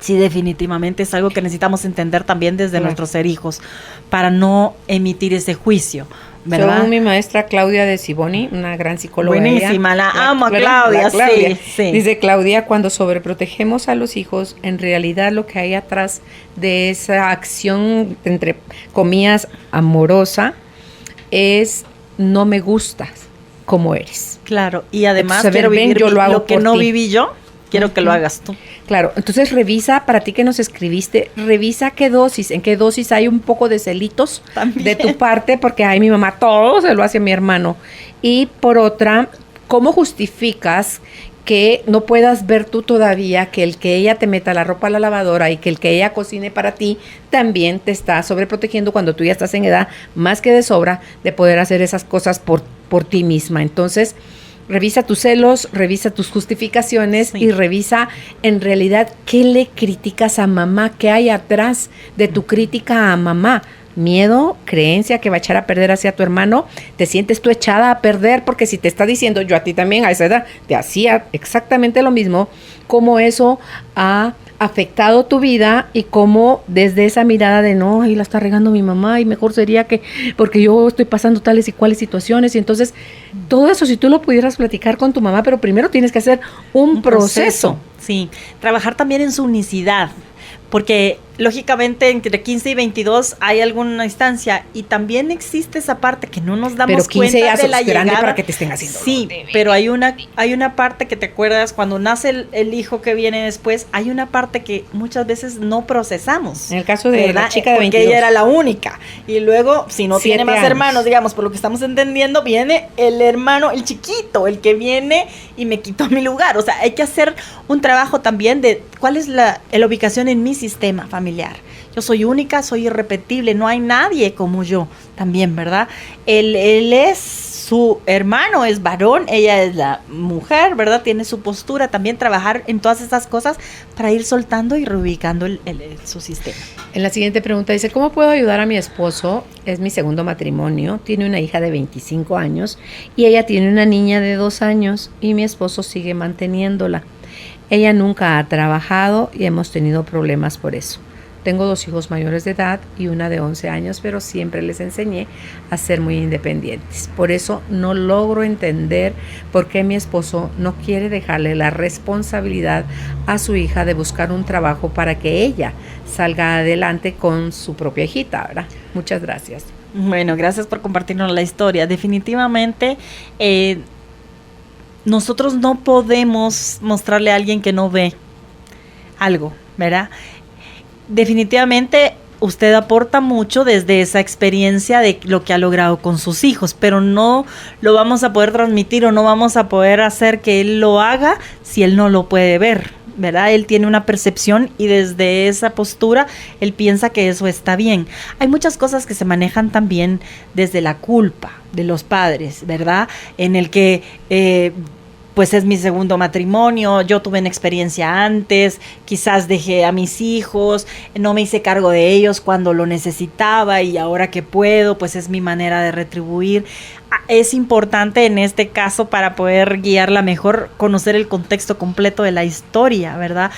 sí definitivamente es algo que necesitamos entender también desde nuestros ser hijos, para no emitir ese juicio, ¿verdad? Según mi maestra Claudia de Siboni, una gran psicóloga. Buenísima, la amo a Claudia, sí. Dice Claudia, cuando sobreprotegemos a los hijos, en realidad lo que hay atrás de esa acción, entre comillas, amorosa, es no me gustas como eres. Claro, y además quiero vivir yo lo que no viví yo, quiero que lo hagas tú. Claro, entonces revisa, para ti que nos escribiste, revisa en qué dosis hay un poco de celitos también de tu parte, porque ay, mi mamá todo se lo hace a mi hermano. Y por otra, ¿cómo justificas que no puedas ver tú todavía que el que ella te meta la ropa a la lavadora y que el que ella cocine para ti también te está sobreprotegiendo cuando tú ya estás en edad más que de sobra de poder hacer esas cosas por ti misma? Entonces, revisa tus celos, revisa tus justificaciones y revisa en realidad qué le criticas a mamá, qué hay atrás de tu crítica a mamá. Miedo, creencia que va a echar a perder hacia tu hermano, te sientes tú echada a perder porque si te está diciendo yo a ti también a esa edad te hacía exactamente lo mismo, cómo eso ha afectado tu vida y cómo desde esa mirada de no, ahí la está regando mi mamá y mejor sería que, porque yo estoy pasando tales y cuales situaciones y entonces todo eso si tú lo pudieras platicar con tu mamá, pero primero tienes que hacer un proceso. Sí, trabajar también en su unicidad, porque lógicamente entre 15 y 22 hay alguna instancia y también existe esa parte que no nos damos cuenta de la llegada. Para que te estén haciendo. Sí, pero hay una parte que te acuerdas cuando nace el hijo que viene después, hay una parte que muchas veces no procesamos. En el caso de la chica de 22. Porque ella era la única. Y luego, si no tiene más hermanos, digamos, por lo que estamos entendiendo, viene el hermano, el chiquito, el que viene y me quitó mi lugar. O sea, hay que hacer un trabajo también de cuál es la ubicación en mi sistema familiar. Yo soy única, soy irrepetible, no hay nadie como yo también, ¿verdad? Él es su hermano, es varón, ella es la mujer, ¿verdad? Tiene su postura, también trabajar en todas esas cosas para ir soltando y reubicando su sistema. En la siguiente pregunta dice, ¿cómo puedo ayudar a mi esposo? Es mi segundo matrimonio, tiene una hija de 25 años y ella tiene una niña de 2 años y mi esposo sigue manteniéndola. Ella nunca ha trabajado y hemos tenido problemas por eso. Tengo 2 hijos mayores de edad y una de 11 años, pero siempre les enseñé a ser muy independientes. Por eso no logro entender por qué mi esposo no quiere dejarle la responsabilidad a su hija de buscar un trabajo para que ella salga adelante con su propia hijita, ¿verdad? Muchas gracias. Bueno, gracias por compartirnos la historia. Definitivamente, nosotros no podemos mostrarle a alguien que no ve algo, ¿verdad? Definitivamente usted aporta mucho desde esa experiencia de lo que ha logrado con sus hijos, pero no lo vamos a poder transmitir o no vamos a poder hacer que él lo haga si él no lo puede ver, ¿verdad? Él tiene una percepción y desde esa postura él piensa que eso está bien. Hay muchas cosas que se manejan también desde la culpa de los padres, ¿verdad? En el que pues es mi segundo matrimonio, yo tuve una experiencia antes, quizás dejé a mis hijos, no me hice cargo de ellos cuando lo necesitaba y ahora que puedo, pues es mi manera de retribuir. Es importante en este caso, para poder guiarla mejor, conocer el contexto completo de la historia, ¿verdad?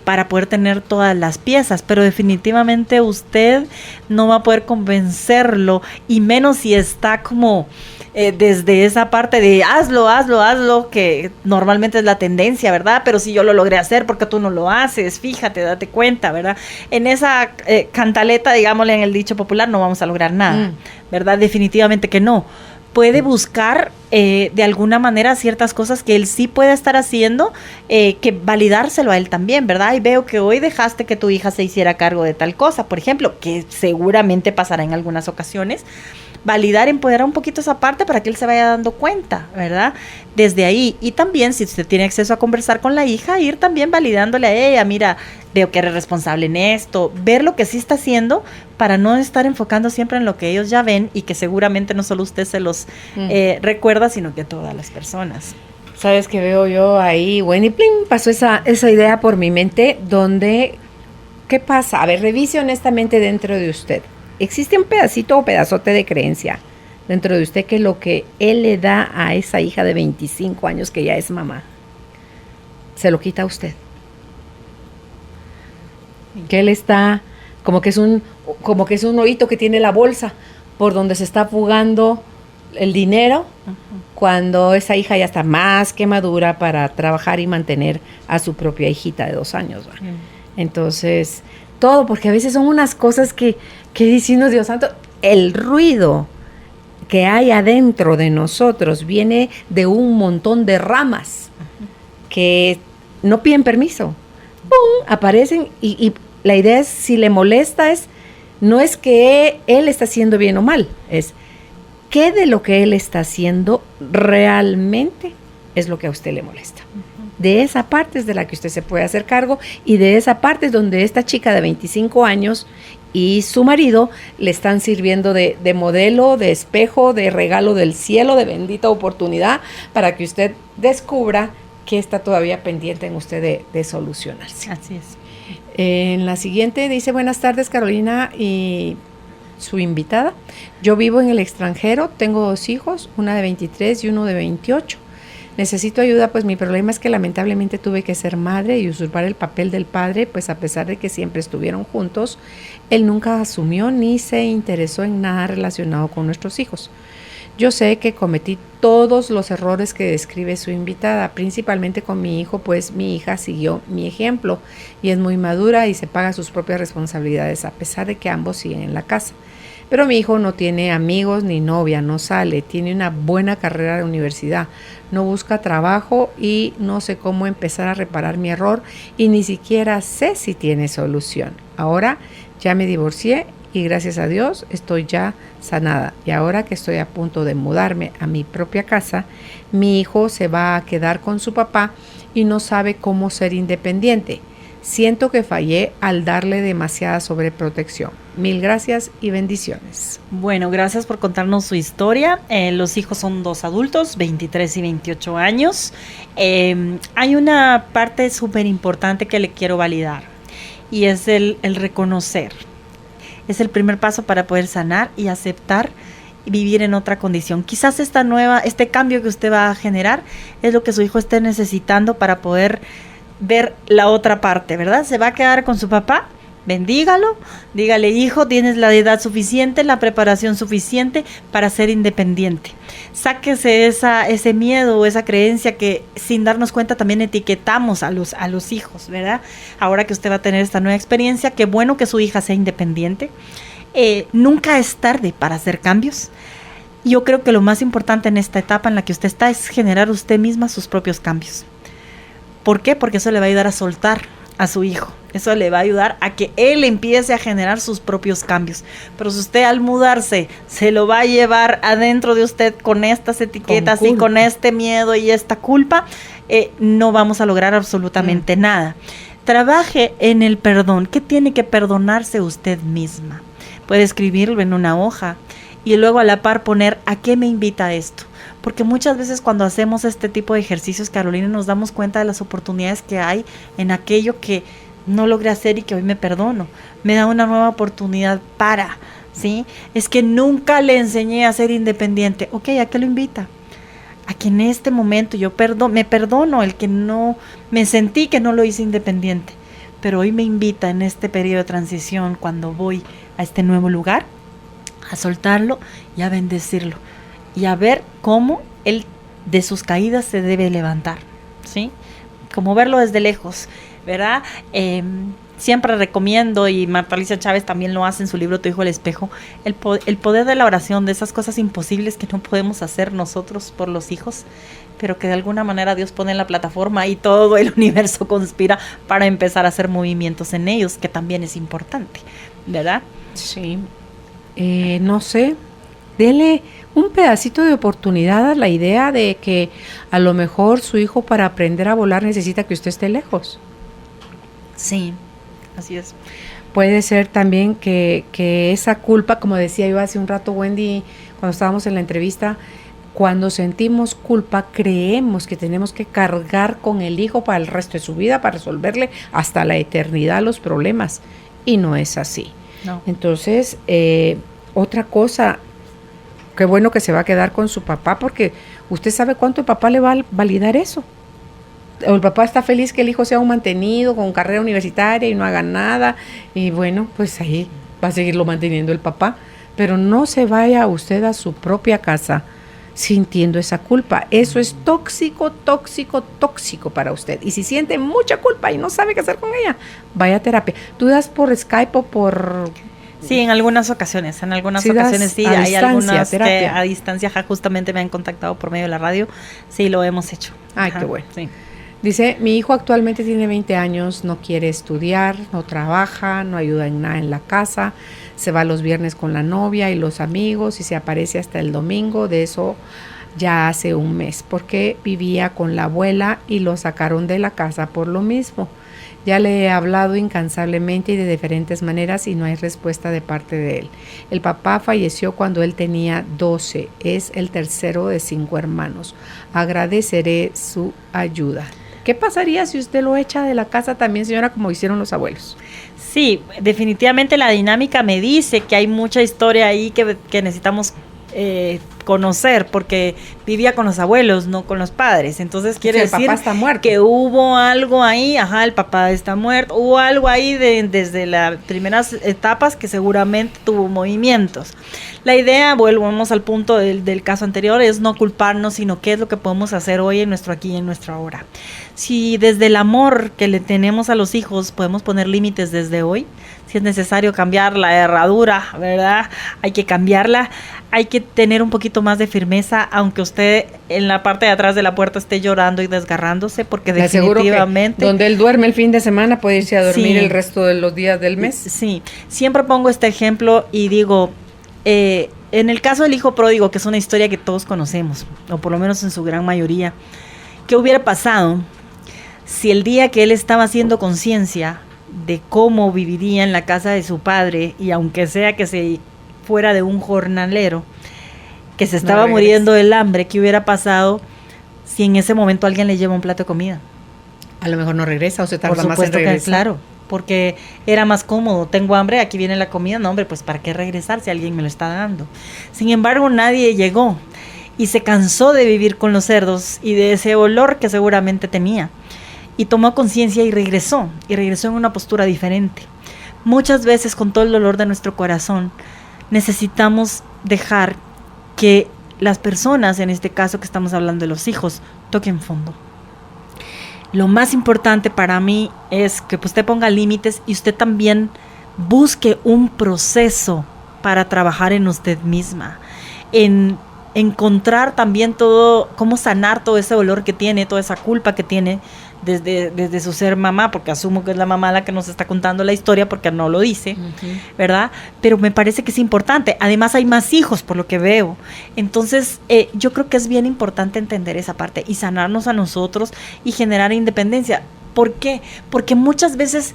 Para poder tener todas las piezas, pero definitivamente usted no va a poder convencerlo, y menos si está como desde esa parte de hazlo, que normalmente es la tendencia, ¿verdad? Pero si yo lo logré hacer, ¿por qué tú no lo haces? Fíjate, date cuenta, ¿verdad? En esa cantaleta, digámosle en el dicho popular, no vamos a lograr nada, ¿verdad? Definitivamente que no. Puede buscar de alguna manera ciertas cosas que él sí puede estar haciendo, que validárselo a él también, ¿verdad? Y veo que hoy dejaste que tu hija se hiciera cargo de tal cosa, por ejemplo, que seguramente pasará en algunas ocasiones. Validar, empoderar un poquito esa parte para que él se vaya dando cuenta, ¿verdad? Desde ahí. Y también, si usted tiene acceso a conversar con la hija, ir también validándole a ella, mira, veo que eres responsable en esto, ver lo que sí está haciendo para no estar enfocando siempre en lo que ellos ya ven y que seguramente no solo usted se los recuerda, sino que todas las personas. ¿Sabes qué veo yo ahí? Wendy, plim, pasó esa idea por mi mente donde, ¿qué pasa? A ver, revise honestamente dentro de usted. ¿Existe un pedacito o pedazote de creencia dentro de usted que lo que él le da a esa hija de 25 años que ya es mamá, se lo quita a usted? Que él está, como que es un hoyito que tiene la bolsa por donde se está fugando el dinero, cuando esa hija ya está más que madura para trabajar y mantener a su propia hijita de 2 años. Entonces, todo, porque a veces son unas cosas que diciendo, Dios santo, el ruido que hay adentro de nosotros viene de un montón de ramas que no piden permiso. ¡Pum! Aparecen y la idea es, si le molesta, no es que él está haciendo bien o mal, es qué de lo que él está haciendo realmente es lo que a usted le molesta. De esa parte es de la que usted se puede hacer cargo, y de esa parte es donde esta chica de 25 años y su marido le están sirviendo de modelo, de espejo, de regalo del cielo, de bendita oportunidad para que usted descubra que está todavía pendiente en usted de solucionarse. Así es. En la siguiente dice: buenas tardes, Carolina y su invitada. Yo vivo en el extranjero, tengo 2 hijos, una de 23 y uno de 28. Necesito ayuda, pues mi problema es que lamentablemente tuve que ser madre y usurpar el papel del padre, pues a pesar de que siempre estuvieron juntos, él nunca asumió ni se interesó en nada relacionado con nuestros hijos. Yo sé que cometí todos los errores que describe su invitada, principalmente con mi hijo, pues mi hija siguió mi ejemplo y es muy madura y se paga sus propias responsabilidades, a pesar de que ambos siguen en la casa. Pero mi hijo no tiene amigos ni novia, no sale, tiene una buena carrera de universidad, no busca trabajo y no sé cómo empezar a reparar mi error y ni siquiera sé si tiene solución. Ahora ya me divorcié y gracias a Dios estoy ya sanada. Y ahora que estoy a punto de mudarme a mi propia casa, mi hijo se va a quedar con su papá y no sabe cómo ser independiente. Siento que fallé al darle demasiada sobreprotección. Mil gracias y bendiciones. Bueno, gracias por contarnos su historia. Los hijos son 2 adultos, 23 y 28 años. Hay una parte súper importante que le quiero validar, y es el reconocer. Es el primer paso para poder sanar y aceptar y vivir en otra condición. Quizás este cambio que usted va a generar es lo que su hijo esté necesitando para poder ver la otra parte, ¿verdad? Se va a quedar con su papá, bendígalo, dígale: hijo, tienes la edad suficiente, la preparación suficiente para ser independiente. Sáquese ese miedo o esa creencia que sin darnos cuenta también etiquetamos a los hijos, ¿verdad? Ahora que usted va a tener esta nueva experiencia, qué bueno que su hija sea independiente. Nunca es tarde para hacer cambios. Yo creo que lo más importante en esta etapa en la que usted está es generar usted misma sus propios cambios. ¿Por qué? Porque eso le va a ayudar a soltar a su hijo Eso le va a ayudar a que él empiece a generar sus propios cambios. Pero si usted al mudarse se lo va a llevar adentro de usted con estas etiquetas y con este miedo y esta culpa, no vamos a lograr absolutamente nada. Trabaje en el perdón. ¿Qué tiene que perdonarse usted misma? Puede escribirlo en una hoja y luego a la par poner ¿a qué me invita esto? Porque muchas veces cuando hacemos este tipo de ejercicios, Carolina, nos damos cuenta de las oportunidades que hay en aquello que no logré hacer y que hoy me perdono. Me da una nueva oportunidad para, ¿sí? Es que nunca le enseñé a ser independiente. Ok, ¿a qué lo invita? A que en este momento yo me perdono el que no, me sentí que no lo hice independiente. Pero hoy me invita en este periodo de transición, cuando voy a este nuevo lugar, a soltarlo y a bendecirlo. Y a ver cómo él de sus caídas se debe levantar, ¿sí? Como verlo desde lejos, ¿verdad? Siempre recomiendo, y Marta Alicia Chávez también lo hace en su libro Tu hijo el espejo, el poder de la oración, de esas cosas imposibles que no podemos hacer nosotros por los hijos, pero que de alguna manera Dios pone en la plataforma y todo el universo conspira para empezar a hacer movimientos en ellos, que también es importante, ¿verdad? Sí. No sé, dele un pedacito de oportunidad a la idea de que a lo mejor su hijo para aprender a volar necesita que usted esté lejos. Sí, así es. Puede ser también que esa culpa, como decía yo hace un rato, Wendy, cuando estábamos en la entrevista, cuando sentimos culpa creemos que tenemos que cargar con el hijo para el resto de su vida, para resolverle hasta la eternidad los problemas, y no es así. No. Entonces, otra cosa, qué bueno que se va a quedar con su papá, porque usted sabe cuánto el papá le va a validar eso. O el papá está feliz que el hijo sea un mantenido con carrera universitaria y no haga nada, y bueno, pues ahí va a seguirlo manteniendo el papá, pero no se vaya usted a su propia casa sintiendo esa culpa. Eso es tóxico, tóxico, tóxico para usted. Y si siente mucha culpa y no sabe qué hacer con ella, vaya a terapia. ¿Tú das por Skype o por...? Sí, en algunas ocasiones sí, hay algunas que a distancia justamente me han contactado por medio de la radio, sí, lo hemos hecho. Ay, qué bueno. Sí. Dice, mi hijo actualmente tiene 20 años, no quiere estudiar, no trabaja, no ayuda en nada en la casa, se va los viernes con la novia y los amigos y se aparece hasta el domingo, de eso ya hace un mes, porque vivía con la abuela y lo sacaron de la casa por lo mismo. Ya le he hablado incansablemente y de diferentes maneras y no hay respuesta de parte de él. El papá falleció cuando él tenía 12, es el tercero de 5 hermanos. Agradeceré su ayuda. ¿Qué pasaría si usted lo echa de la casa también, señora, como hicieron los abuelos? Sí, definitivamente la dinámica me dice que hay mucha historia ahí que necesitamos conocer, porque vivía con los abuelos, no con los padres. Entonces quiere decir el papá está muerto, que hubo algo ahí, el papá está muerto, hubo algo ahí desde las primeras etapas que seguramente tuvo movimientos. La idea, volvemos al punto del caso anterior, es no culparnos, sino qué es lo que podemos hacer hoy en nuestro aquí y en nuestro ahora. Si desde el amor que le tenemos a los hijos podemos poner límites desde hoy, si es necesario cambiar la herradura, ¿verdad? Hay que cambiarla, hay que tener un poquito más de firmeza, aunque usted en la parte de atrás de la puerta esté llorando y desgarrándose, porque le definitivamente... donde él duerme el fin de semana puede irse a dormir sí, el resto de los días del mes. Sí, siempre pongo este ejemplo y digo, en el caso del hijo pródigo, que es una historia que todos conocemos, o por lo menos en su gran mayoría, ¿qué hubiera pasado si el día que él estaba haciendo conciencia de cómo viviría en la casa de su padre, y aunque sea que se fuera de un jornalero, que se estaba muriendo del hambre, qué hubiera pasado si en ese momento alguien le lleva un plato de comida? A lo mejor no regresa o se tarda Por más en regresar. Que, claro, porque era más cómodo. Tengo hambre, aquí viene la comida. No, hombre, pues ¿para qué regresar si alguien me lo está dando? Sin embargo, nadie llegó y se cansó de vivir con los cerdos y de ese olor que seguramente tenía. Y tomó conciencia y regresó en una postura diferente. Muchas veces, con todo el dolor de nuestro corazón, necesitamos dejar que las personas, en este caso que estamos hablando de los hijos, toquen fondo. Lo más importante para mí es que usted ponga límites y usted también busque un proceso para trabajar en usted misma, en encontrar también todo, cómo sanar todo ese dolor que tiene, toda esa culpa que tiene, desde su ser mamá, porque asumo que es la mamá la que nos está contando la historia, porque no lo dice, ¿verdad? Pero me parece que es importante. Además hay más hijos, por lo que veo. Entonces, yo creo que es bien importante entender esa parte y sanarnos a nosotros y generar independencia. ¿Por qué? Porque muchas veces,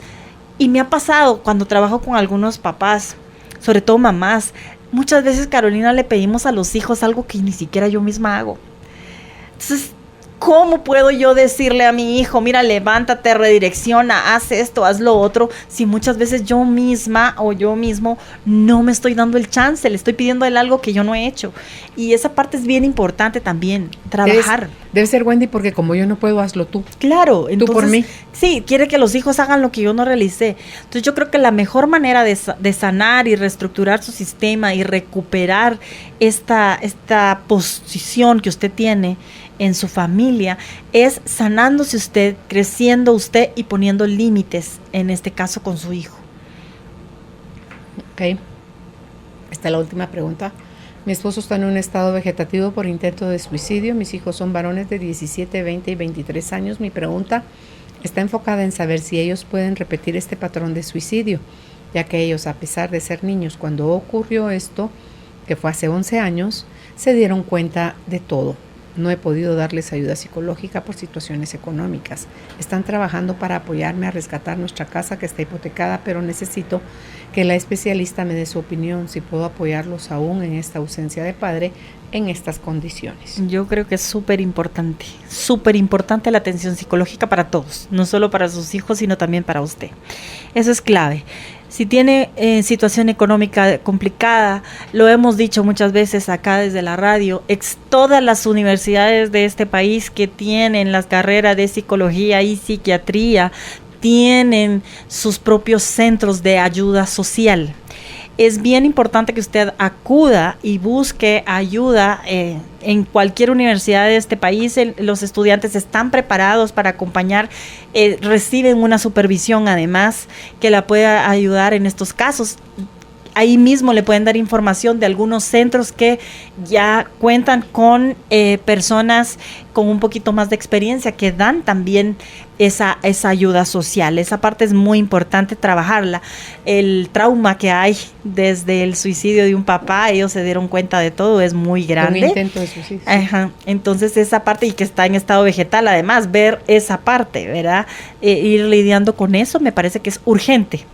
y me ha pasado cuando trabajo con algunos papás, sobre todo mamás, muchas veces, Carolina, le pedimos a los hijos algo que ni siquiera yo misma hago. Entonces, ¿cómo puedo yo decirle a mi hijo, mira, levántate, redirecciona, haz esto, haz lo otro, si muchas veces yo misma o yo mismo no me estoy dando el chance, le estoy pidiendo a él algo que yo no he hecho? Y esa parte es bien importante también, trabajar. Debe ser, Wendy, porque como yo no puedo, hazlo tú. Claro. Entonces, tú por mí. Sí, quiere que los hijos hagan lo que yo no realicé. Entonces yo creo que la mejor manera de sanar y reestructurar su sistema y recuperar esta posición que usted tiene en su familia es sanándose usted, creciendo usted y poniendo límites, en este caso con su hijo. Ok. Esta es la última pregunta. Mi esposo está en un estado vegetativo por intento de suicidio. Mis hijos son varones de 17, 20 y 23 años. Mi pregunta está enfocada en saber si ellos pueden repetir este patrón de suicidio, ya que ellos, a pesar de ser niños, cuando ocurrió esto, que fue hace 11 años, se dieron cuenta de todo. No he podido darles ayuda psicológica por situaciones económicas. Están trabajando para apoyarme a rescatar nuestra casa que está hipotecada, pero necesito que la especialista me dé su opinión si puedo apoyarlos aún en esta ausencia de padre en estas condiciones. Yo creo que es súper importante la atención psicológica para todos, no solo para sus hijos, sino también para usted. Eso es clave. Si tiene situación económica complicada, lo hemos dicho muchas veces acá desde la radio, todas las universidades de este país que tienen las carreras de psicología y psiquiatría tienen sus propios centros de ayuda social. Es bien importante que usted acuda y busque ayuda en cualquier universidad de este país. Los estudiantes están preparados para acompañar, reciben una supervisión además que la pueda ayudar en estos casos. Ahí mismo le pueden dar información de algunos centros que ya cuentan con personas con un poquito más de experiencia que dan también esa ayuda social. Esa parte es muy importante trabajarla. El trauma que hay desde el suicidio de un papá, ellos se dieron cuenta de todo, es muy grande. Un intento de suicidio. Ajá. Entonces esa parte, y que está en estado vegetal, además, ver esa parte, ¿verdad? Ir lidiando con eso, me parece que es urgente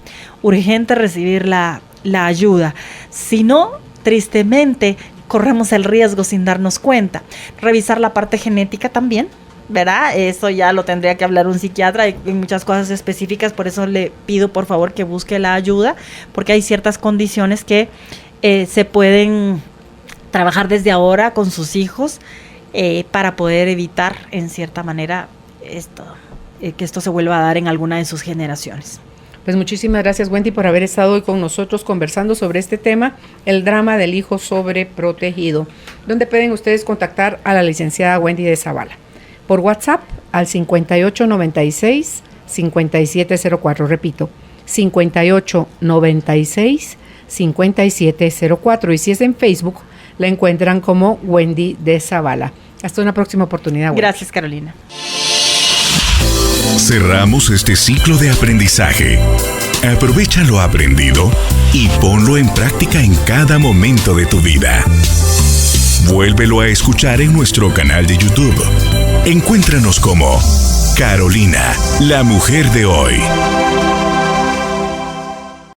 recibir la ayuda. Si no, tristemente, corremos el riesgo sin darnos cuenta. Revisar la parte genética también, ¿verdad? Eso ya lo tendría que hablar un psiquiatra, hay muchas cosas específicas, por eso le pido por favor que busque la ayuda, porque hay ciertas condiciones que se pueden trabajar desde ahora con sus hijos para poder evitar en cierta manera que esto se vuelva a dar en alguna de sus generaciones. Pues muchísimas gracias, Wendy, por haber estado hoy con nosotros conversando sobre este tema, el drama del hijo sobreprotegido, donde pueden ustedes contactar a la licenciada Wendy de Zavala por WhatsApp al 5896-5704, repito, 5896-5704, y si es en Facebook, la encuentran como Wendy de Zavala. Hasta una próxima oportunidad, Wendy. Gracias, Carolina. Cerramos este ciclo de aprendizaje. Aprovecha lo aprendido y ponlo en práctica en cada momento de tu vida. Vuélvelo a escuchar en nuestro canal de YouTube. Encuéntranos como Carolina, la mujer de hoy.